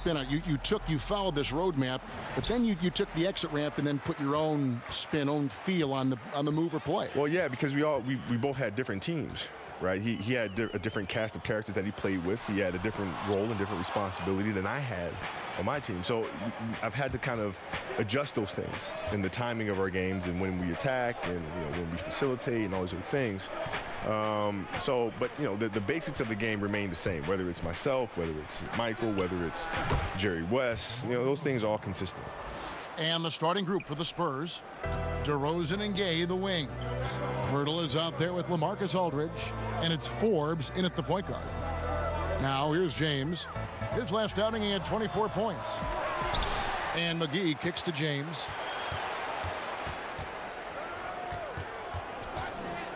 spin on it. You followed this roadmap, but then you took the exit ramp and then put your own spin, own feel on the move or play. Well, yeah, because we both had different teams. Right, he had a different cast of characters that he played with. He had a different role and different responsibility than I had on my team. So I've had to kind of adjust those things in the timing of our games and when we attack and when we facilitate and all those other things. But the basics of the game remain the same. Whether it's myself, whether it's Michael, whether it's Jerry West, those things are all consistent. And the starting group for the Spurs: DeRozan and Gay, the wings. Pirtle is out there with LaMarcus Aldridge, and it's Forbes in at the point guard. Now here's James. His last outing, he had 24 points. And McGee kicks to James.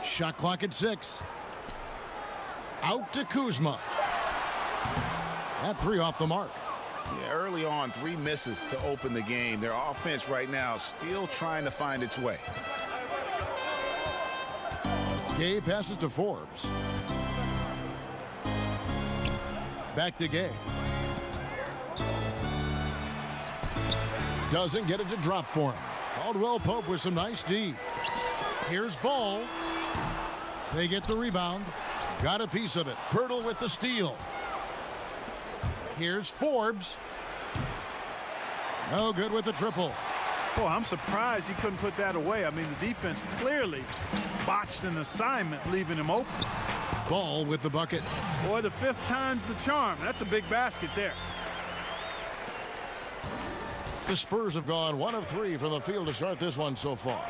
Shot clock at 6. Out to Kuzma. That 3 off the mark. Yeah, early on, 3 misses to open the game. Their offense right now still trying to find its way. Gay passes to Forbes. Back to Gay. Doesn't get it to drop for him. Caldwell Pope with some nice D. Here's Ball. They get the rebound. Got a piece of it. Pirtle with the steal. Here's Forbes. No good with the triple. Oh, I'm surprised he couldn't put that away. I mean, the defense clearly botched an assignment, leaving him open. Ball with the bucket. Boy, the 5th time's the charm. That's a big basket there. The Spurs have gone 1 of 3 from the field to start this one so far.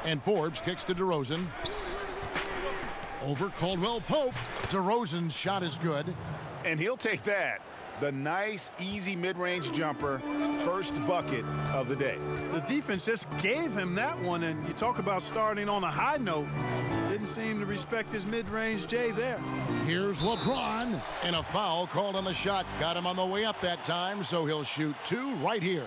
And Forbes kicks to DeRozan. Over Caldwell Pope. DeRozan's shot is good. And he'll take that. The nice, easy mid-range jumper. First bucket of the day. The defense just gave him that one, and you talk about starting on a high note. Didn't seem to respect his mid-range J there. Here's LeBron, and a foul called on the shot. Got him on the way up that time, so he'll shoot 2 right here.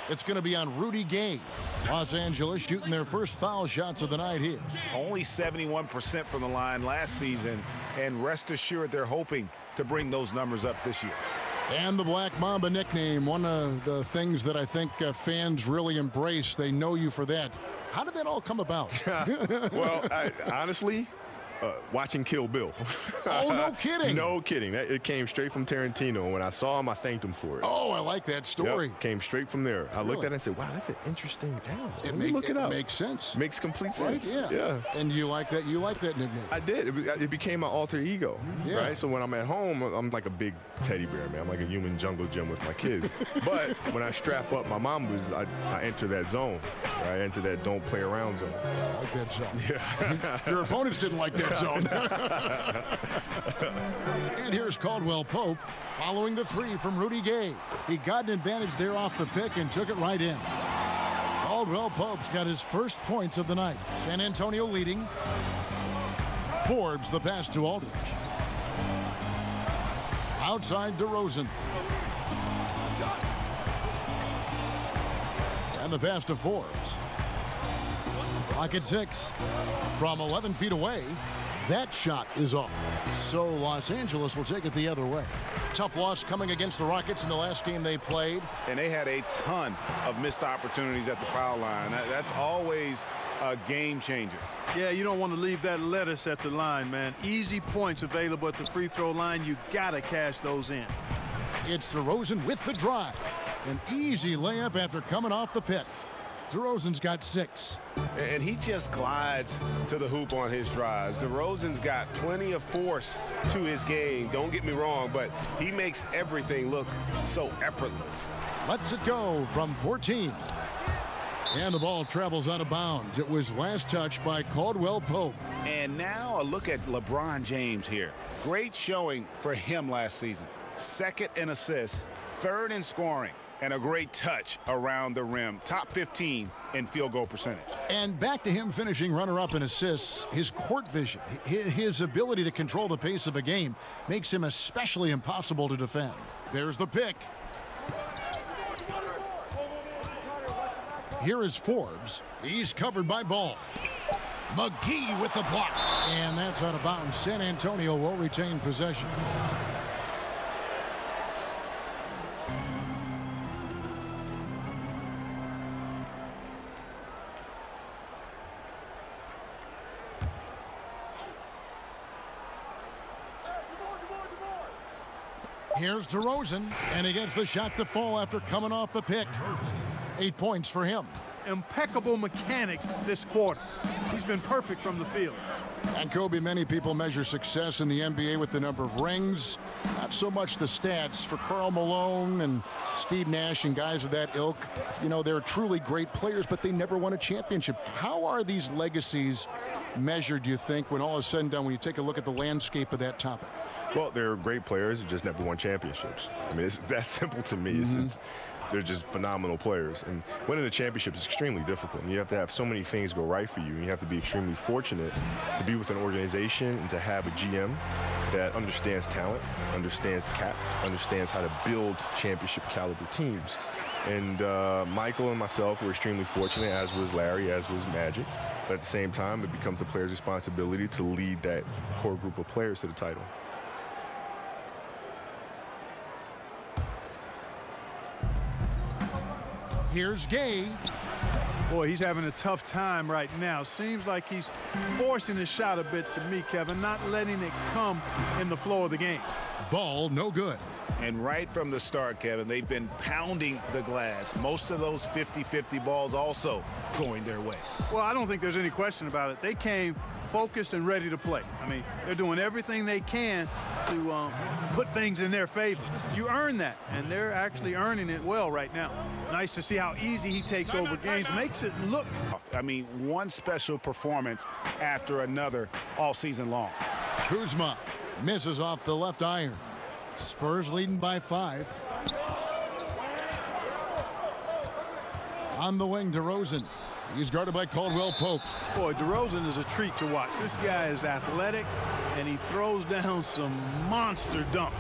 It's going to be on Rudy Gay. Los Angeles shooting their first foul shots of the night here. Only 71% from the line last season, and rest assured they're hoping to bring those numbers up this year. And the Black Mamba nickname, one of the things that I think fans really embrace. They know you for that. How did that all come about? Well, honestly, watching Kill Bill. Oh, no kidding. No kidding. It came straight from Tarantino. When I saw him, I thanked him for it. Oh, I like that story. Yep, came straight from there. I looked at it and said, wow, that's an interesting animal. Let me look it up. It makes sense. Makes complete sense. Right? Yeah. And you like that? You like that nickname? I did. It became my alter ego. Yeah. Right? So when I'm at home, I'm like a big teddy bear, man. I'm like a human jungle gym with my kids. But when I strap up my Mambas, I enter that zone. Right? I enter that don't play around zone. I like that zone. Yeah. Your opponents didn't like that zone. And here's Caldwell Pope following the 3 from Rudy Gay. He got an advantage there off the pick and took it right in. Caldwell Pope's got his first points of the night. San Antonio leading. Forbes the pass to Aldridge. Outside DeRozan. And the pass to Forbes. Clock at 6. From 11 feet away, that shot is off. So Los Angeles will take it the other way. Tough loss coming against the Rockets in the last game they played. And they had a ton of missed opportunities at the foul line. That's always a game changer. Yeah, you don't want to leave that lettuce at the line, man. Easy points available at the free throw line. You got to cash those in. It's DeRozan with the drive. An easy layup after coming off the pick. DeRozan's got 6. And he just glides to the hoop on his drives. DeRozan's got plenty of force to his game. Don't get me wrong, but he makes everything look so effortless. Lets it go from 14. And the ball travels out of bounds. It was last touched by Caldwell Pope. And now a look at LeBron James here. Great showing for him last season. 2nd in assists, 3rd in scoring, and a great touch around the rim. Top 15 in field goal percentage. And back to him finishing runner-up in assists. His court vision, his ability to control the pace of a game makes him especially impossible to defend. There's the pick. Here is Forbes. He's covered by Ball. McGee with the block. And that's out of bounds. San Antonio will retain possession. Here's DeRozan, and he gets the shot to fall after coming off the pick. 8 points for him. Impeccable mechanics this quarter. He's been perfect from the field. And Kobe, many people measure success in the NBA with the number of rings, not so much the stats. For Karl Malone and Steve Nash and guys of that ilk, you know, they're truly great players, but they never won a championship. How are these legacies measured, do you think, when all is said and done, when you take a look at the landscape of that topic? Well, they're great players who just never won championships. I mean, it's that simple to me. They're just phenomenal players. And winning a championship is extremely difficult. And you have to have so many things go right for you. And you have to be extremely fortunate to be with an organization and to have a GM that understands talent, understands the cap, understands how to build championship caliber teams. And Michael and myself were extremely fortunate, as was Larry, as was Magic. But at the same time, it becomes a player's responsibility to lead that core group of players to the title. Here's Gay. Boy, he's having a tough time right now. Seems like he's forcing his shot a bit to me, Kevin, not letting it come in the flow of the game. Ball no good. And right from the start, Kevin, they've been pounding the glass. Most of those 50-50 balls also going their way. Well, I don't think there's any question about it. They came focused and ready to play. I mean, they're doing everything they can to put things in their favor. You earn that, and they're actually earning it well right now. Nice to see how easy he takes over games. Makes it look. I mean, one special performance after another all season long. Kuzma misses off the left iron. Spurs leading by 5. On the wing, DeRozan. He's guarded by Caldwell Pope. Boy, DeRozan is a treat to watch. This guy is athletic, and he throws down some monster dunks.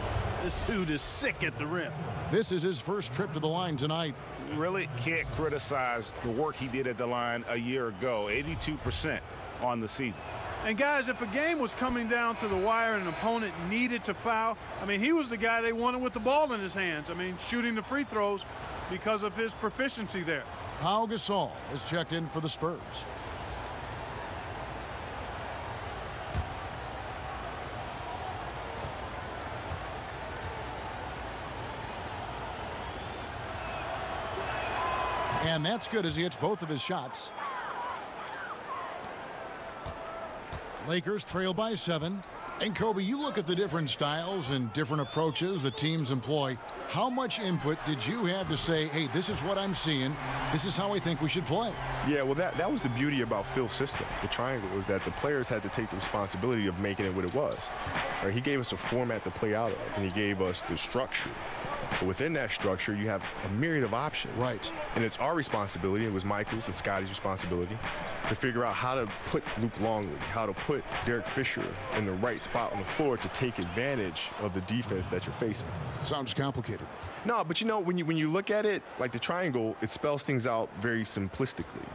This dude is sick at the rim. This is his first trip to the line tonight. Really can't criticize the work he did at the line a year ago. 82% on the season. And guys, if a game was coming down to the wire and an opponent needed to foul, I mean, he was the guy they wanted with the ball in his hands. I mean, shooting the free throws because of his proficiency there. Pau Gasol is checked in for the Spurs. And that's good as he hits both of his shots. Lakers trail by 7. And Kobe, you look at the different styles and different approaches the teams employ. How much input did you have to say, hey, this is what I'm seeing. This is how I think we should play? Yeah, well, that was the beauty about Phil's system. The triangle was that the players had to take the responsibility of making it what it was. Right? He gave us a format to play out of, and he gave us the structure. But within that structure, you have a myriad of options. Right. And it's our responsibility, it was Michael's and Scotty's responsibility, to figure out how to put Luke Longley, how to put Derek Fisher in the right spot on the floor to take advantage of the defense that you're facing. Sounds complicated. No, but you know, when you look at it, like the triangle, it spells things out very simplistically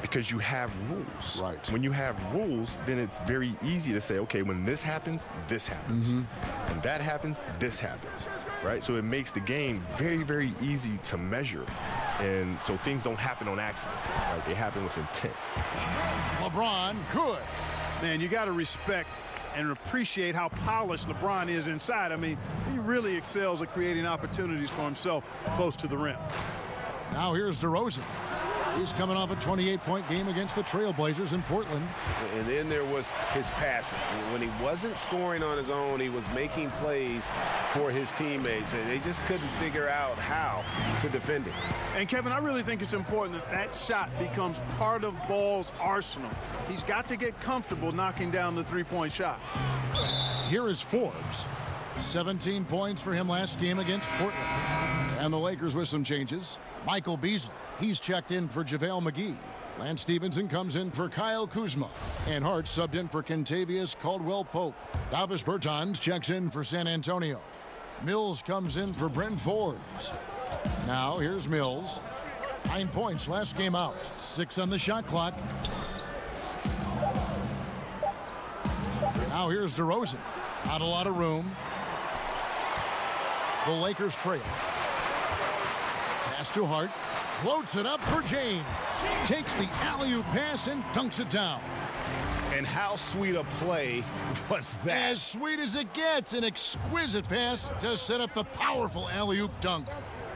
because you have rules. Right. When you have rules, then it's very easy to say, okay, when this happens, this happens. When that happens, this happens. Right? So it makes the game very, very easy to measure. And so things don't happen on accident. Right? They happen with intent. LeBron, good. Man, you got to respect and appreciate how polished LeBron is inside. I mean, he really excels at creating opportunities for himself close to the rim. Now here's DeRozan. He's coming off a 28-point game against the Trailblazers in Portland. And then there was his passing. When he wasn't scoring on his own, he was making plays for his teammates. And they just couldn't figure out how to defend him. And, Kevin, I really think it's important that that shot becomes part of Ball's arsenal. He's got to get comfortable knocking down the three-point shot. Here is Forbes. 17 points for him last game against Portland. And the Lakers with some changes. Michael Beasley, he's checked in for JaVale McGee. Lance Stevenson comes in for Kyle Kuzma. And Hart subbed in for Kentavious Caldwell-Pope. Davis Bertans checks in for San Antonio. Mills comes in for Brent Forbes. Now here's Mills. 9 points last game out. 6 on the shot clock. Now here's DeRozan. Not a lot of room. The Lakers trail. Pass to Hart. Floats it up for James. Takes the alley-oop pass and dunks it down. And how sweet a play was that? As sweet as it gets, an exquisite pass to set up the powerful alley-oop dunk.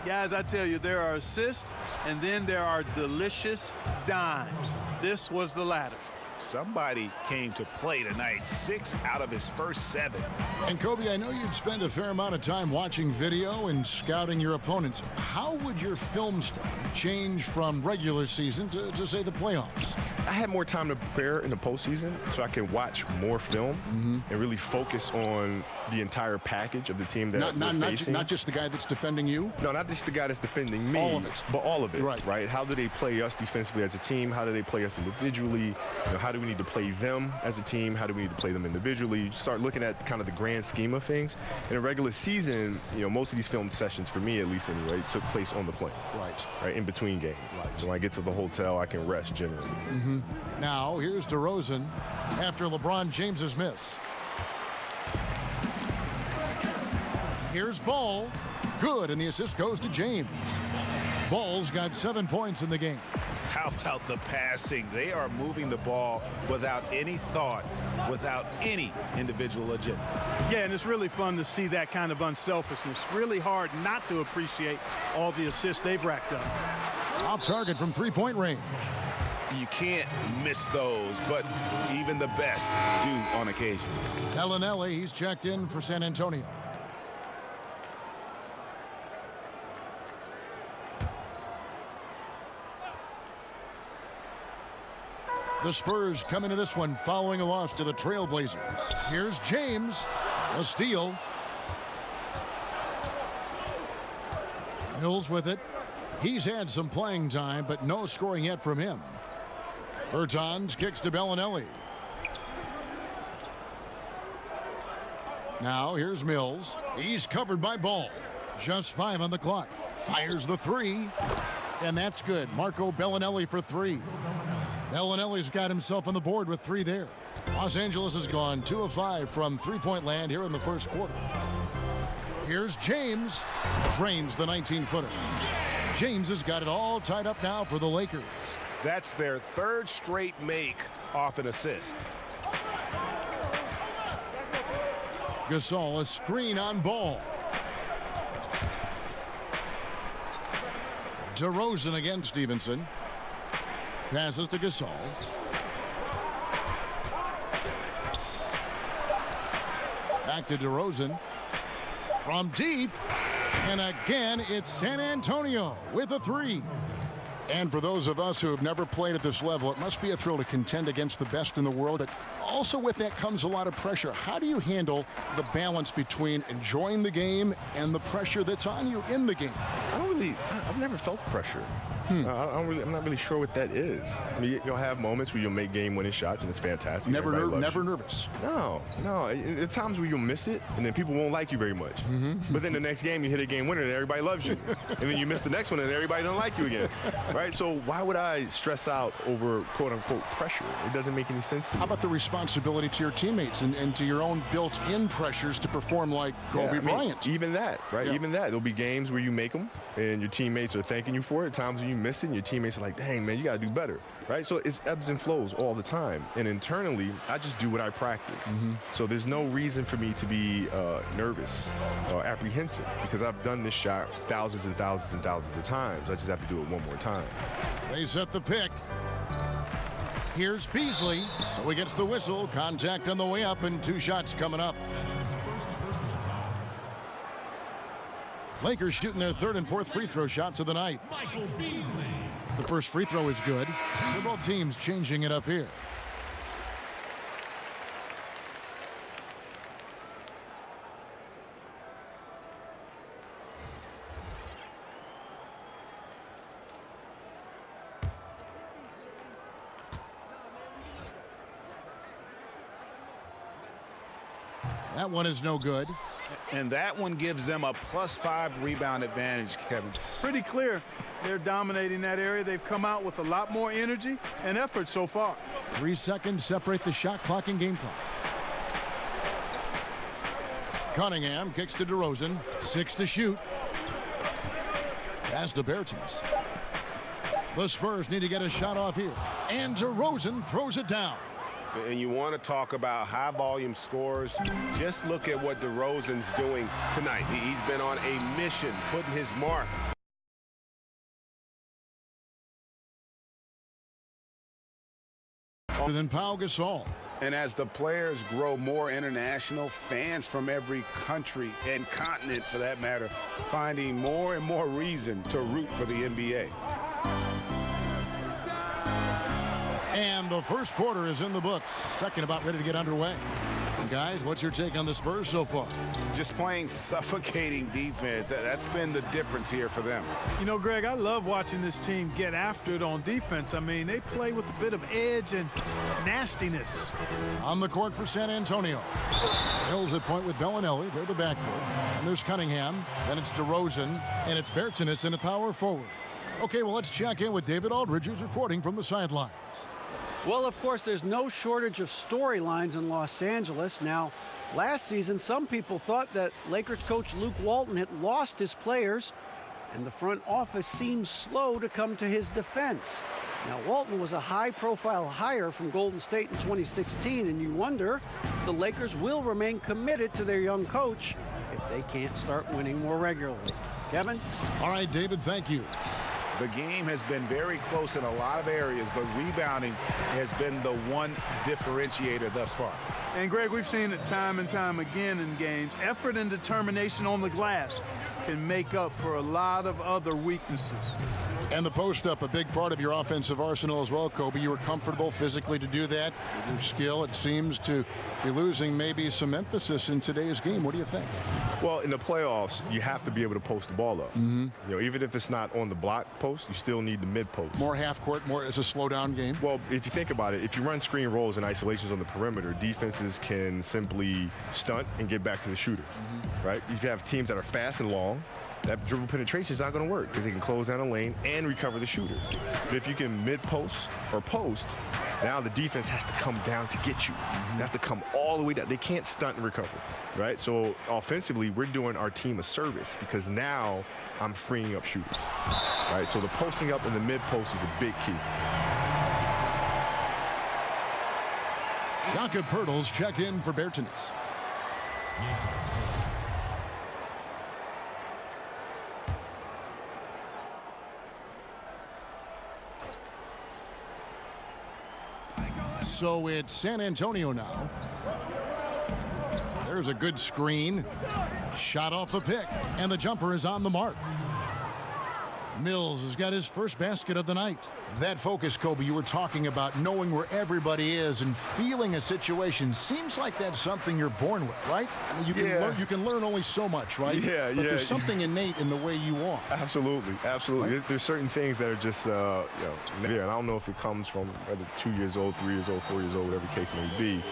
Guys, I tell you, there are assists, and then there are delicious dimes. This was the latter. Somebody came to play tonight, 6 out of his first 7. And Kobe, I know you'd spend a fair amount of time watching video and scouting your opponents. How would your film study change from regular season to say, the playoffs? I had more time to prepare in the postseason, so I can watch more film and really focus on the entire package of the team that we're facing. Not just the guy that's defending you? No, not just the guy that's defending me. All of it. But all of it, right? How do they play us defensively as a team? How do they play us individually? How do we need to play them as a team? How do we need to play them individually? You start looking at kind of the grand scheme of things. In a regular season, most of these film sessions, for me at least anyway, took place on the plane. Right, in between games. Right. So when I get to the hotel, I can rest generally. Now, here's DeRozan after LeBron James's miss. Here's Ball. Good, and the assist goes to James. Ball's got 7 points in the game. How about the passing? They are moving the ball without any thought, without any individual agenda. Yeah, and it's really fun to see that kind of unselfishness. Really hard not to appreciate all the assists they've racked up. Off target from three-point range. You can't miss those, but even the best do on occasion. Bellinelli, he's checked in for San Antonio. The Spurs come into this one following a loss to the Trailblazers. Here's James, a steal. Mills with it. He's had some playing time, but no scoring yet from him. Bertans kicks to Bellinelli. Now here's Mills. He's covered by Ball. Just 5 on the clock. Fires the 3. And that's good. Marco Bellinelli for 3. Bellinelli's got himself on the board with 3 there. Los Angeles has gone 2 of 5 from three-point land here in the first quarter. Here's James. Drains the 19-footer. James has got it all tied up now for the Lakers. That's their 3rd straight make off an assist. Gasol, a screen on Ball. DeRozan against Stevenson. Passes to Gasol. Back to DeRozan. From deep. And again, it's San Antonio with a 3. And for those of us who have never played at this level, it must be a thrill to contend against the best in the world. But also with that comes a lot of pressure. How do you handle the balance between enjoying the game and the pressure that's on you in the game? I've never felt pressure. I'm not really sure what that is. I mean, you'll have moments where you'll make game-winning shots, and it's fantastic. Never nervous. No. At times where you'll miss it, and then people won't like you very much. But then the next game, you hit a game winner, and everybody loves you. And then you miss the next one, and everybody don't like you again. Right? So why would I stress out over quote-unquote pressure? It doesn't make any sense to me. How about the responsibility to your teammates and to your own built-in pressures to perform like Kobe Bryant? Even that, right? Yeah. Even that. There'll be games where you make them, and your teammates are thanking you for it. Times when you miss it, and your teammates are like, dang, man, you got to do better, right? So it's ebbs and flows all the time. And internally, I just do what I practice. So there's no reason for me to be nervous or apprehensive because I've done this shot thousands and thousands and thousands of times. I just have to do it one more time. They set the pick. Here's Beasley. So he gets the whistle. Contact on the way up and 2 shots coming up. Lakers shooting their 3rd and 4th free throw shots of the night. Michael Beasley. The first free throw is good. So both teams changing it up here. That one is no good. And that one gives them a +5 rebound advantage, Kevin. Pretty clear. They're dominating that area. They've come out with a lot more energy and effort so far. 3 seconds separate the shot clock and game clock. Cunningham kicks to DeRozan. 6 to shoot. Pass to Bertans. The Spurs need to get a shot off here. And DeRozan throws it down. And you want to talk about high-volume scores, just look at what DeRozan's doing tonight. He's been on a mission, putting his mark. Than Pau Gasol. And as the players grow more international, fans from every country and continent, for that matter, finding more and more reason to root for the NBA. And the first quarter is in the books. Second about ready to get underway. Guys, what's your take on the Spurs so far? Just playing suffocating defense. That's been the difference here for them. You know, Greg, I love watching this team get after it on defense. I mean, they play with a bit of edge and nastiness. On the court for San Antonio. Mills at point with Bellinelli. They're the backcourt. And there's Cunningham. Then it's DeRozan. And it's Bertans in the power forward. Okay, well, let's check in with David Aldridge, who's reporting from the sidelines. Well, of course, there's no shortage of storylines in Los Angeles. Now, last season, some people thought that Lakers coach Luke Walton had lost his players, and the front office seemed slow to come to his defense. Now, Walton was a high-profile hire from Golden State in 2016, and you wonder if the Lakers will remain committed to their young coach if they can't start winning more regularly. Kevin? All right, David, thank you. The game has been very close in a lot of areas, but rebounding has been the one differentiator thus far. And, Greg, we've seen it time and time again in games. Effort and determination on the glass can make up for a lot of other weaknesses. And the post-up, a big part of your offensive arsenal as well, Kobe. You were comfortable physically to do that. With your skill, it seems to be losing maybe some emphasis in today's game. What do you think? Well, in the playoffs, you have to be able to post the ball up. You know, even if it's not on the block post, you still need the mid post. More half-court, more as a slow-down game? Well, if you think about it, if you run screen rolls and isolations on the perimeter, defenses can simply stunt and get back to the shooter, right? If you have teams that are fast and long, that dribble penetration is not going to work because they can close down a lane and recover the shooters. But if you can mid-post or post, now the defense has to come down to get you. They have to come all the way down. They can't stunt and recover, right? So offensively, we're doing our team a service because now I'm freeing up shooters, right? So the posting up in the mid-post is a big key. Jakob Poeltl's checked in for Bertans. So it's San Antonio now. There's a good screen. Shot off the pick. And the jumper is on the mark. Mills has got his first basket of the night. That focus, Kobe, you were talking about, knowing where everybody is and feeling a situation, seems like that's something you're born with, right? I mean, you can learn only so much, right? But there's something innate in the way you are. Absolutely, absolutely. Right? There's certain things that are just, there. And I don't know if it comes from whether 2 years old, 3 years old, 4 years old, whatever the case may be,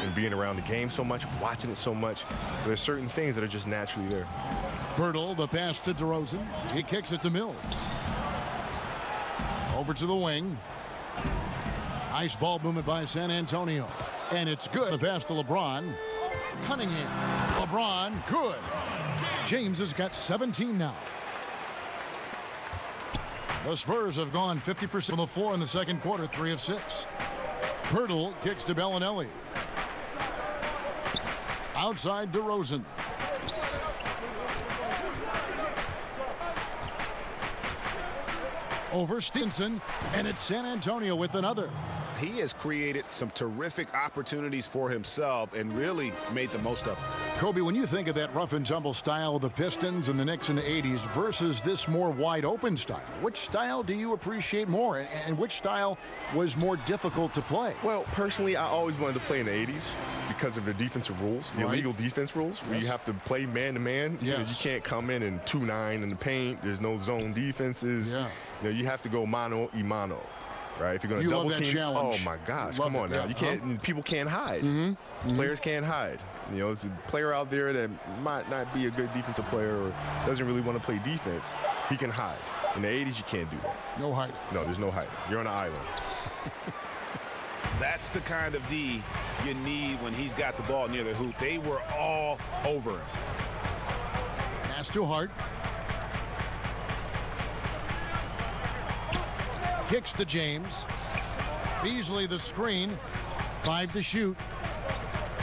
and being around the game so much, watching it so much. There's certain things that are just naturally there. Poeltl, the pass to DeRozan. He kicks it to Mills. Over to the wing. Nice ball movement by San Antonio. And it's good. The pass to LeBron. Cunningham. LeBron, good. James has got 17 now. The Spurs have gone 50% from the floor in the second quarter, 3 of 6. Poeltl kicks to Bellinelli. Outside DeRozan. Over Stinson, and it's San Antonio with another. He has created some terrific opportunities for himself and really made the most of it. Kobe, when you think of that rough and tumble style of the Pistons and the Knicks in the 80s versus this more wide open style, which style do you appreciate more, and which style was more difficult to play? Well, personally, I always wanted to play in the 80s because of the defensive rules, the illegal defense rules, where you have to play man-to-man. You can't come in and 2-9 in the paint. There's no zone defenses. You have to go mano-a-mano. Right, if you're going to double team, challenge. Oh my gosh, come on now! You can't. People can't hide. Players can't hide. It's a player out there that might not be a good defensive player or doesn't really want to play defense. He can hide. In the 80s, you can't do that. No hiding. No, there's no hiding. You're on an island. That's the kind of D you need when he's got the ball near the hoop. They were all over him. Pass to Hart. Kicks to James. Beasley the screen. 5 to shoot.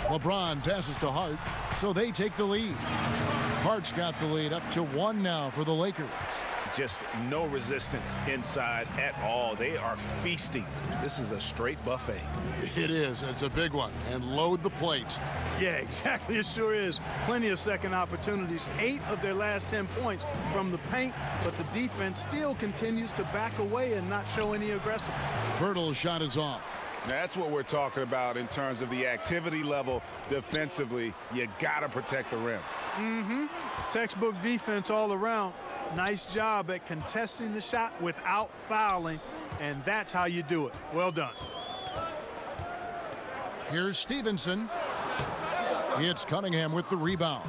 LeBron passes to Hart, so they take the lead. Hart's got the lead up to 1 now for the Lakers. Just no resistance inside at all. They are feasting. This is a straight buffet. It is. It's a big one. And load the plate. Yeah, exactly. It sure is. Plenty of second opportunities. 8 of their last 10 points from the paint, but the defense still continues to back away and not show any aggression. Pirtle's shot is off. That's what we're talking about in terms of the activity level defensively. You got to protect the rim. Textbook defense all around. Nice job at contesting the shot without fouling, and that's how you do it. Well done. Here's Stevenson. It's Cunningham with the rebound.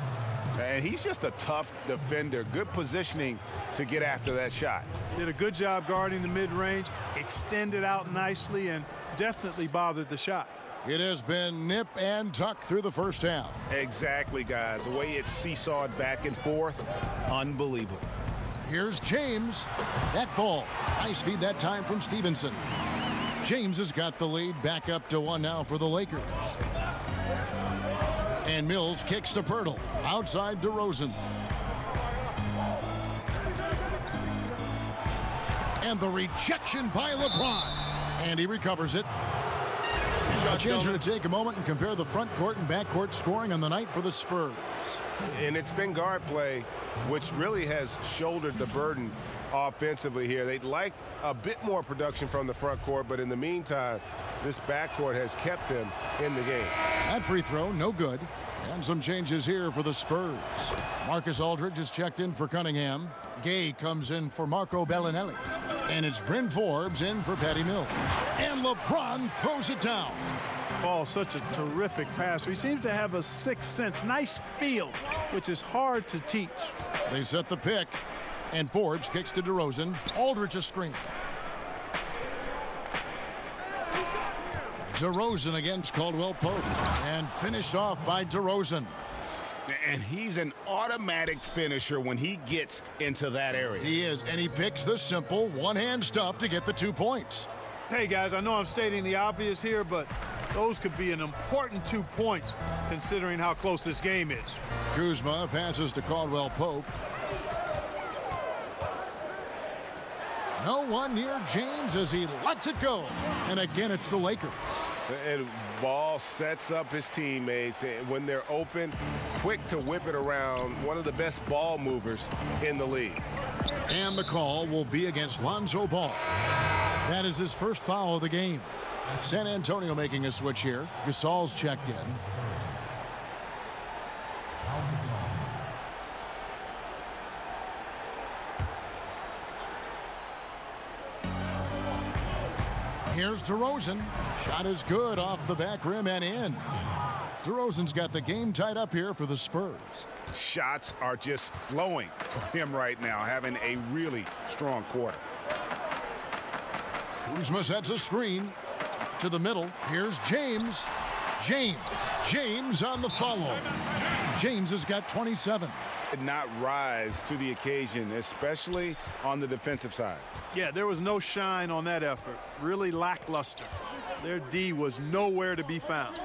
And he's just a tough defender. Good positioning to get after that shot. Did a good job guarding the mid-range, extended out nicely, and definitely bothered the shot. It has been nip and tuck through the first half. Exactly, guys. The way it's seesawed back and forth, unbelievable. Here's James. That ball. Nice feed that time from Stevenson. James has got the lead back up to 1 now for the Lakers. And Mills kicks to Pirtle. Outside DeRozan. And the rejection by LeBron. And he recovers it. A chance to take a moment and compare the front court and back court scoring on the night for the Spurs. And it's been guard play, which really has shouldered the burden offensively here. They'd like a bit more production from the front court, but in the meantime, this backcourt has kept them in the game. That free throw, no good. And some changes here for the Spurs. Marcus Aldridge is checked in for Cunningham. Gay comes in for Marco Bellinelli. And it's Bryn Forbes in for Patty Mills. And LeBron throws it down. Oh, such a terrific passer. He seems to have a sixth sense. Nice feel, which is hard to teach. They set the pick. And Forbes kicks to DeRozan. Aldridge a screen. DeRozan against Caldwell Pope. And finished off by DeRozan. And he's an automatic finisher when he gets into that area. He is, and he picks the simple one-hand stuff to get the 2 points. Hey, guys, I know I'm stating the obvious here, but those could be an important 2 points considering how close this game is. Kuzma passes to Caldwell Pope. No one near James as he lets it go. And again, it's the Lakers. And Ball sets up his teammates when they're open, quick to whip it around. One of the best ball movers in the league. And the call will be against Lonzo Ball. That is his first foul of the game. San Antonio making a switch here. Gasol's checked in. Here's DeRozan. Shot is good off the back rim and in. DeRozan's got the game tied up here for the Spurs. Shots are just flowing for him right now, having a really strong quarter. Kuzma sets a screen to the middle. Here's James. James on the follow. James has got 27. Did not rise to the occasion, especially on the defensive side. Yeah, there was no shine on that effort. Really lackluster. Their D was nowhere to be found.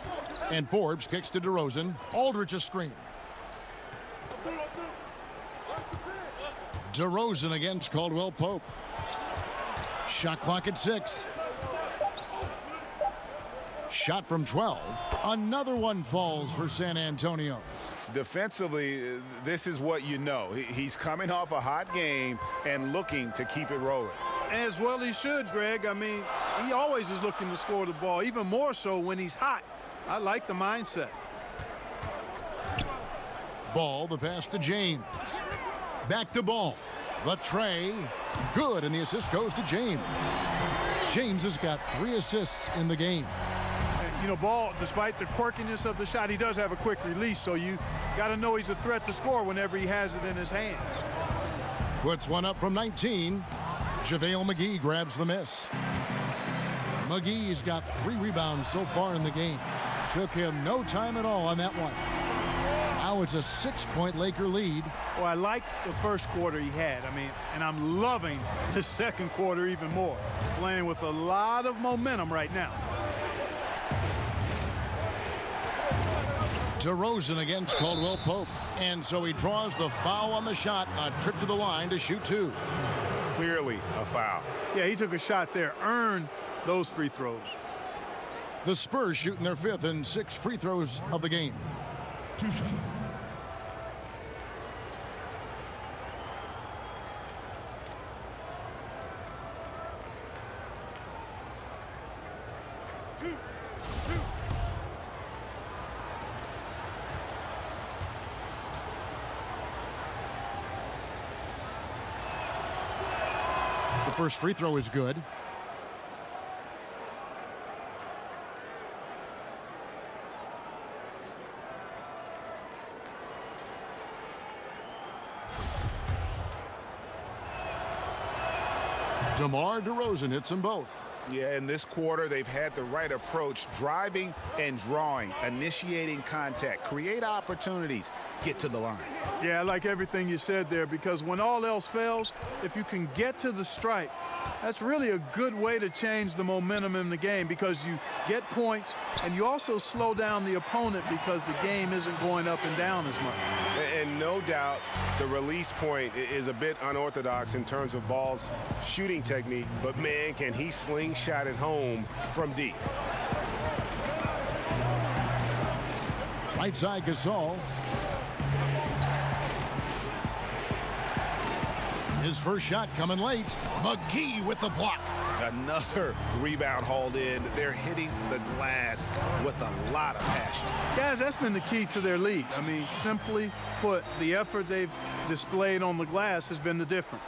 And Forbes kicks to DeRozan. Aldridge a screen. DeRozan against Caldwell Pope. Shot clock at 6. Shot from 12. Another one falls for San Antonio. Defensively, this is what you know. He's coming off a hot game and looking to keep it rolling. As well he should, Greg. I mean, he always is looking to score the ball, even more so when he's hot. I like the mindset. Ball, the pass to James. Back to Ball. The tray. Good, and the assist goes to James. James has got 3 assists in the game. You know, Ball, despite the quirkiness of the shot, he does have a quick release, so you got to know he's a threat to score whenever he has it in his hands. Puts one up from 19. JaVale McGee grabs the miss. McGee's got 3 rebounds so far in the game. Took him no time at all on that one. Now it's a 6-point Laker lead. Well, I liked the first quarter he had. I mean, and I'm loving the second quarter even more. Playing with a lot of momentum right now. DeRozan against Caldwell Pope. And so he draws the foul on the shot. A trip to the line to shoot 2. Clearly a foul. Yeah, he took a shot there, earned those free throws. The Spurs shooting their 5th and 6th free throws of the game. 2 shots. The first free throw is good. DeMar DeRozan hits them both. Yeah, in this quarter, they've had the right approach, driving and drawing, initiating contact, create opportunities, get to the line. Yeah, I like everything you said there, because when all else fails, if you can get to the stripe, that's really a good way to change the momentum in the game, because you get points and you also slow down the opponent because the game isn't going up and down as much. And no doubt the release point is a bit unorthodox in terms of Ball's shooting technique, but man, can he slingshot it home from deep. Right side Gasol. His first shot coming late. McGee with the block. Another rebound hauled in. They're hitting the glass with a lot of passion. Guys, that's been the key to their lead. I mean, simply put, the effort they've displayed on the glass has been the difference.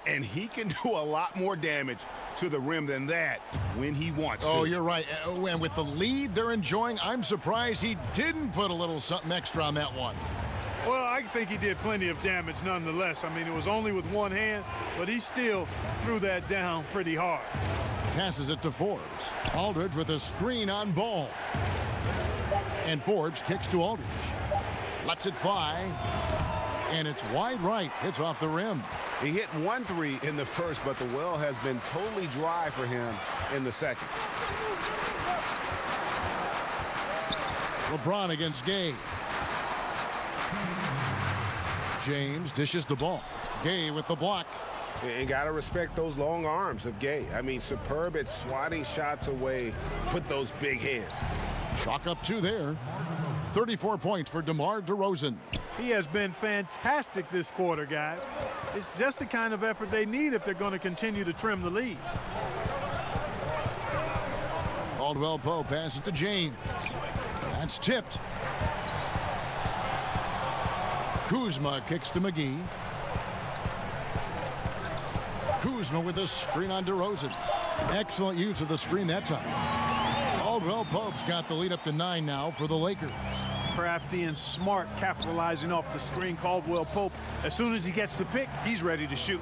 And he can do a lot more damage to the rim than that when he wants to. Oh, you're right. And with the lead they're enjoying, I'm surprised he didn't put a little something extra on that one. Well, I think he did plenty of damage nonetheless. I mean, it was only with one hand, but he still threw that down pretty hard. Passes it to Forbes. Aldridge with a screen on Ball. And Forbes kicks to Aldridge. Lets it fly. And it's wide right. Hits off the rim. He hit 1 3 in the first, but the well has been totally dry for him in the second. LeBron against Gay. James dishes the ball. Gay with the block. And got to respect those long arms of Gay. I mean, superb at swatting shots away with those big hands. Chalk up 2 there. 34 points for DeMar DeRozan. He has been fantastic this quarter, guys. It's just the kind of effort they need if they're going to continue to trim the lead. Caldwell Pope passes to James. That's tipped. Kuzma kicks to McGee. Kuzma with a screen on DeRozan. Excellent use of the screen that time. Caldwell Pope's got the lead up to 9 now for the Lakers. Crafty and smart, capitalizing off the screen. Caldwell Pope, as soon as he gets the pick, he's ready to shoot.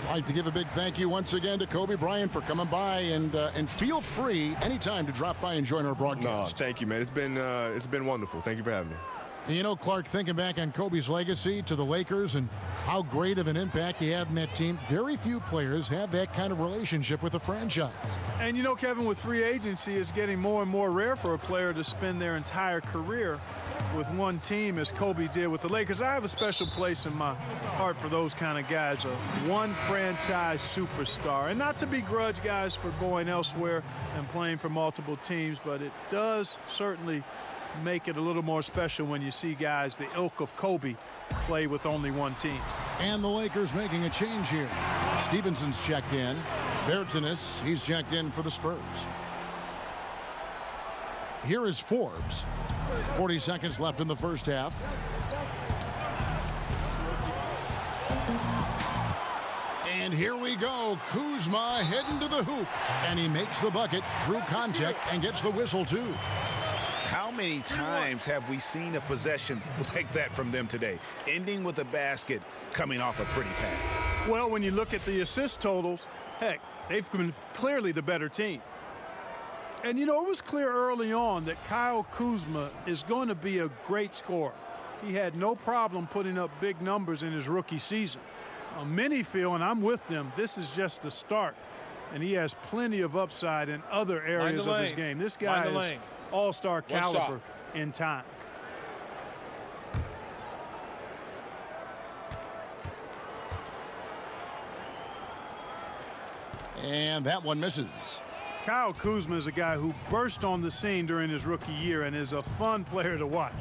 I'd like to give a big thank you once again to Kobe Bryant for coming by, and feel free anytime to drop by and join our broadcast. No, thank you, man. It's been wonderful. Thank you for having me. And you know, Clark, thinking back on Kobe's legacy to the Lakers and how great of an impact he had in that team, very few players have that kind of relationship with a franchise. And you know, Kevin, with free agency, it's getting more and more rare for a player to spend their entire career with one team as Kobe did with the Lakers. I have a special place in my heart for those kind of guys, a one franchise superstar. And not to begrudge guys for going elsewhere and playing for multiple teams, but it does certainly make it a little more special when you see guys the ilk of Kobe play with only one team. And the Lakers making a change here. Stevenson's checked in. Bertanis, he's checked in for the Spurs. Here is Forbes. 40 seconds left in the first half. And here we go. Kuzma heading to the hoop. And he makes the bucket, drew contact, and gets the whistle too. How many times have we seen a possession like that from them today, ending with a basket coming off a pretty pass? Well, when you look at the assist totals, heck, they've been clearly the better team. And, you know, it was clear early on that Kyle Kuzma is going to be a great scorer. He had no problem putting up big numbers in his rookie season. Many feel, and I'm with them, this is just the start. And he has plenty of upside in other areas of his game. This guy is all-star caliber in time. And that one misses. Kyle Kuzma is a guy who burst on the scene during his rookie year and is a fun player to watch.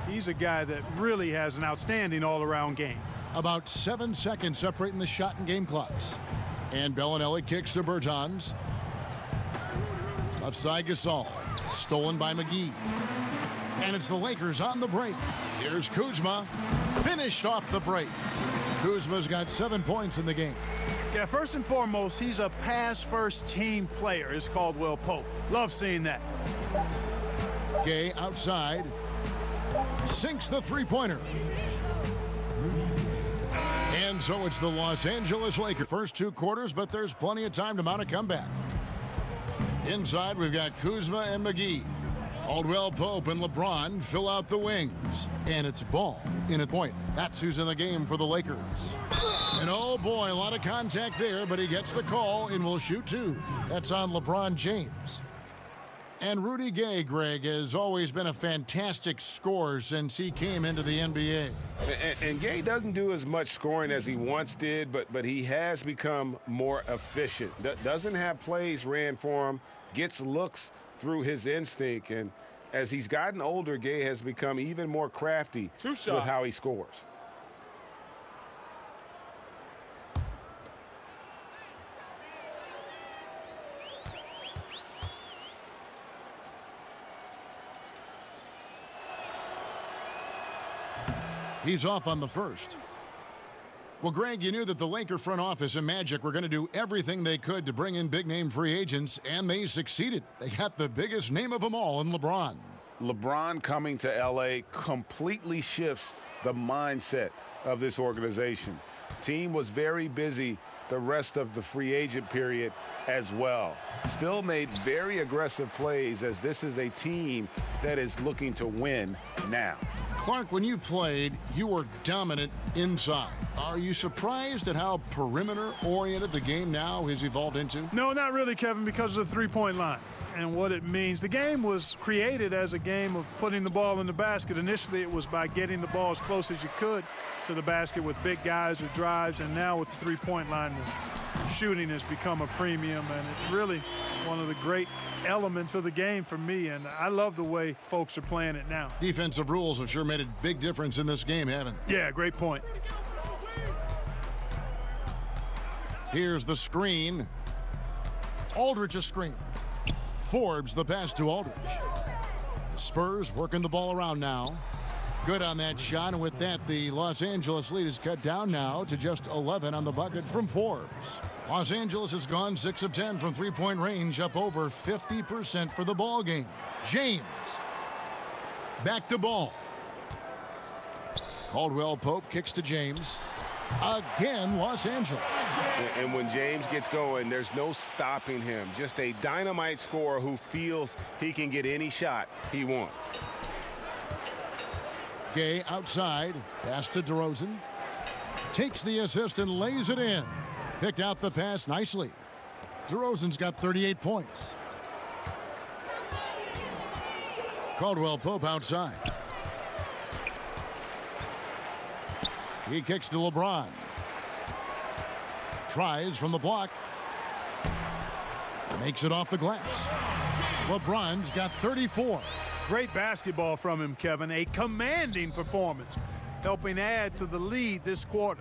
He's a guy that really has an outstanding all-around game. About 7 seconds separating the shot and game clocks. And Bellinelli kicks to Bertans. Left side Gasol. Stolen by McGee. And it's the Lakers on the break. Here's Kuzma. Finished off the break. Kuzma's got 7 points in the game. Yeah, first and foremost, he's a pass-first team player, is Caldwell Pope. Love seeing that. Gay outside. Sinks the three-pointer. And so it's the Los Angeles Lakers. First 2 quarters, but there's plenty of time to mount a comeback. Inside, we've got Kuzma and McGee. Caldwell Pope and LeBron fill out the wings. And it's Ball in at point. That's who's in the game for the Lakers. And oh boy, a lot of contact there, but he gets the call and will shoot 2. That's on LeBron James. And Rudy Gay, Greg, has always been a fantastic scorer since he came into the NBA. And Gay doesn't do as much scoring as he once did, but he has become more efficient. Doesn't have plays ran for him, gets looks through his instinct. And as he's gotten older, Gay has become even more crafty with how he scores. He's off on the first. Well, Greg, you knew that the Laker front office and Magic were going to do everything they could to bring in big-name free agents, and they succeeded. They got the biggest name of them all in LeBron. LeBron coming to L.A. completely shifts the mindset of this organization. Team was very busy the rest of the free agent period as well. Still made very aggressive plays, as this is a team that is looking to win now. Clark, when you played, you were dominant inside. Are you surprised at how perimeter-oriented the game now has evolved into? No, not really, Kevin, because of the three-point line and what it means. The game was created as a game of putting the ball in the basket. Initially, it was by getting the ball as close as you could to the basket with big guys or drives, and now with the three-point line, shooting has become a premium, and it's really one of the great elements of the game for me, and I love the way folks are playing it now. Defensive rules have sure made a big difference in this game, haven't they? Yeah, great point. Here's the screen. Aldridge a screen. Forbes the pass to Aldridge. The Spurs working the ball around now. Good on that shot, and with that, the Los Angeles lead is cut down now to just 11 on the bucket from Forbes. Los Angeles has gone 6 of 10 from three-point range, up over 50% for the ball game. James. Back to Ball. Caldwell Pope kicks to James. Again, Los Angeles. And when James gets going, there's no stopping him. Just a dynamite scorer who feels he can get any shot he wants. Gay outside. Pass to DeRozan. Takes the assist and lays it in. Picked out the pass nicely. DeRozan's got 38 points. Caldwell Pope outside. He kicks to LeBron. Tries from the block. Makes it off the glass. LeBron's got 34. Great basketball from him, Kevin. A commanding performance, helping add to the lead this quarter.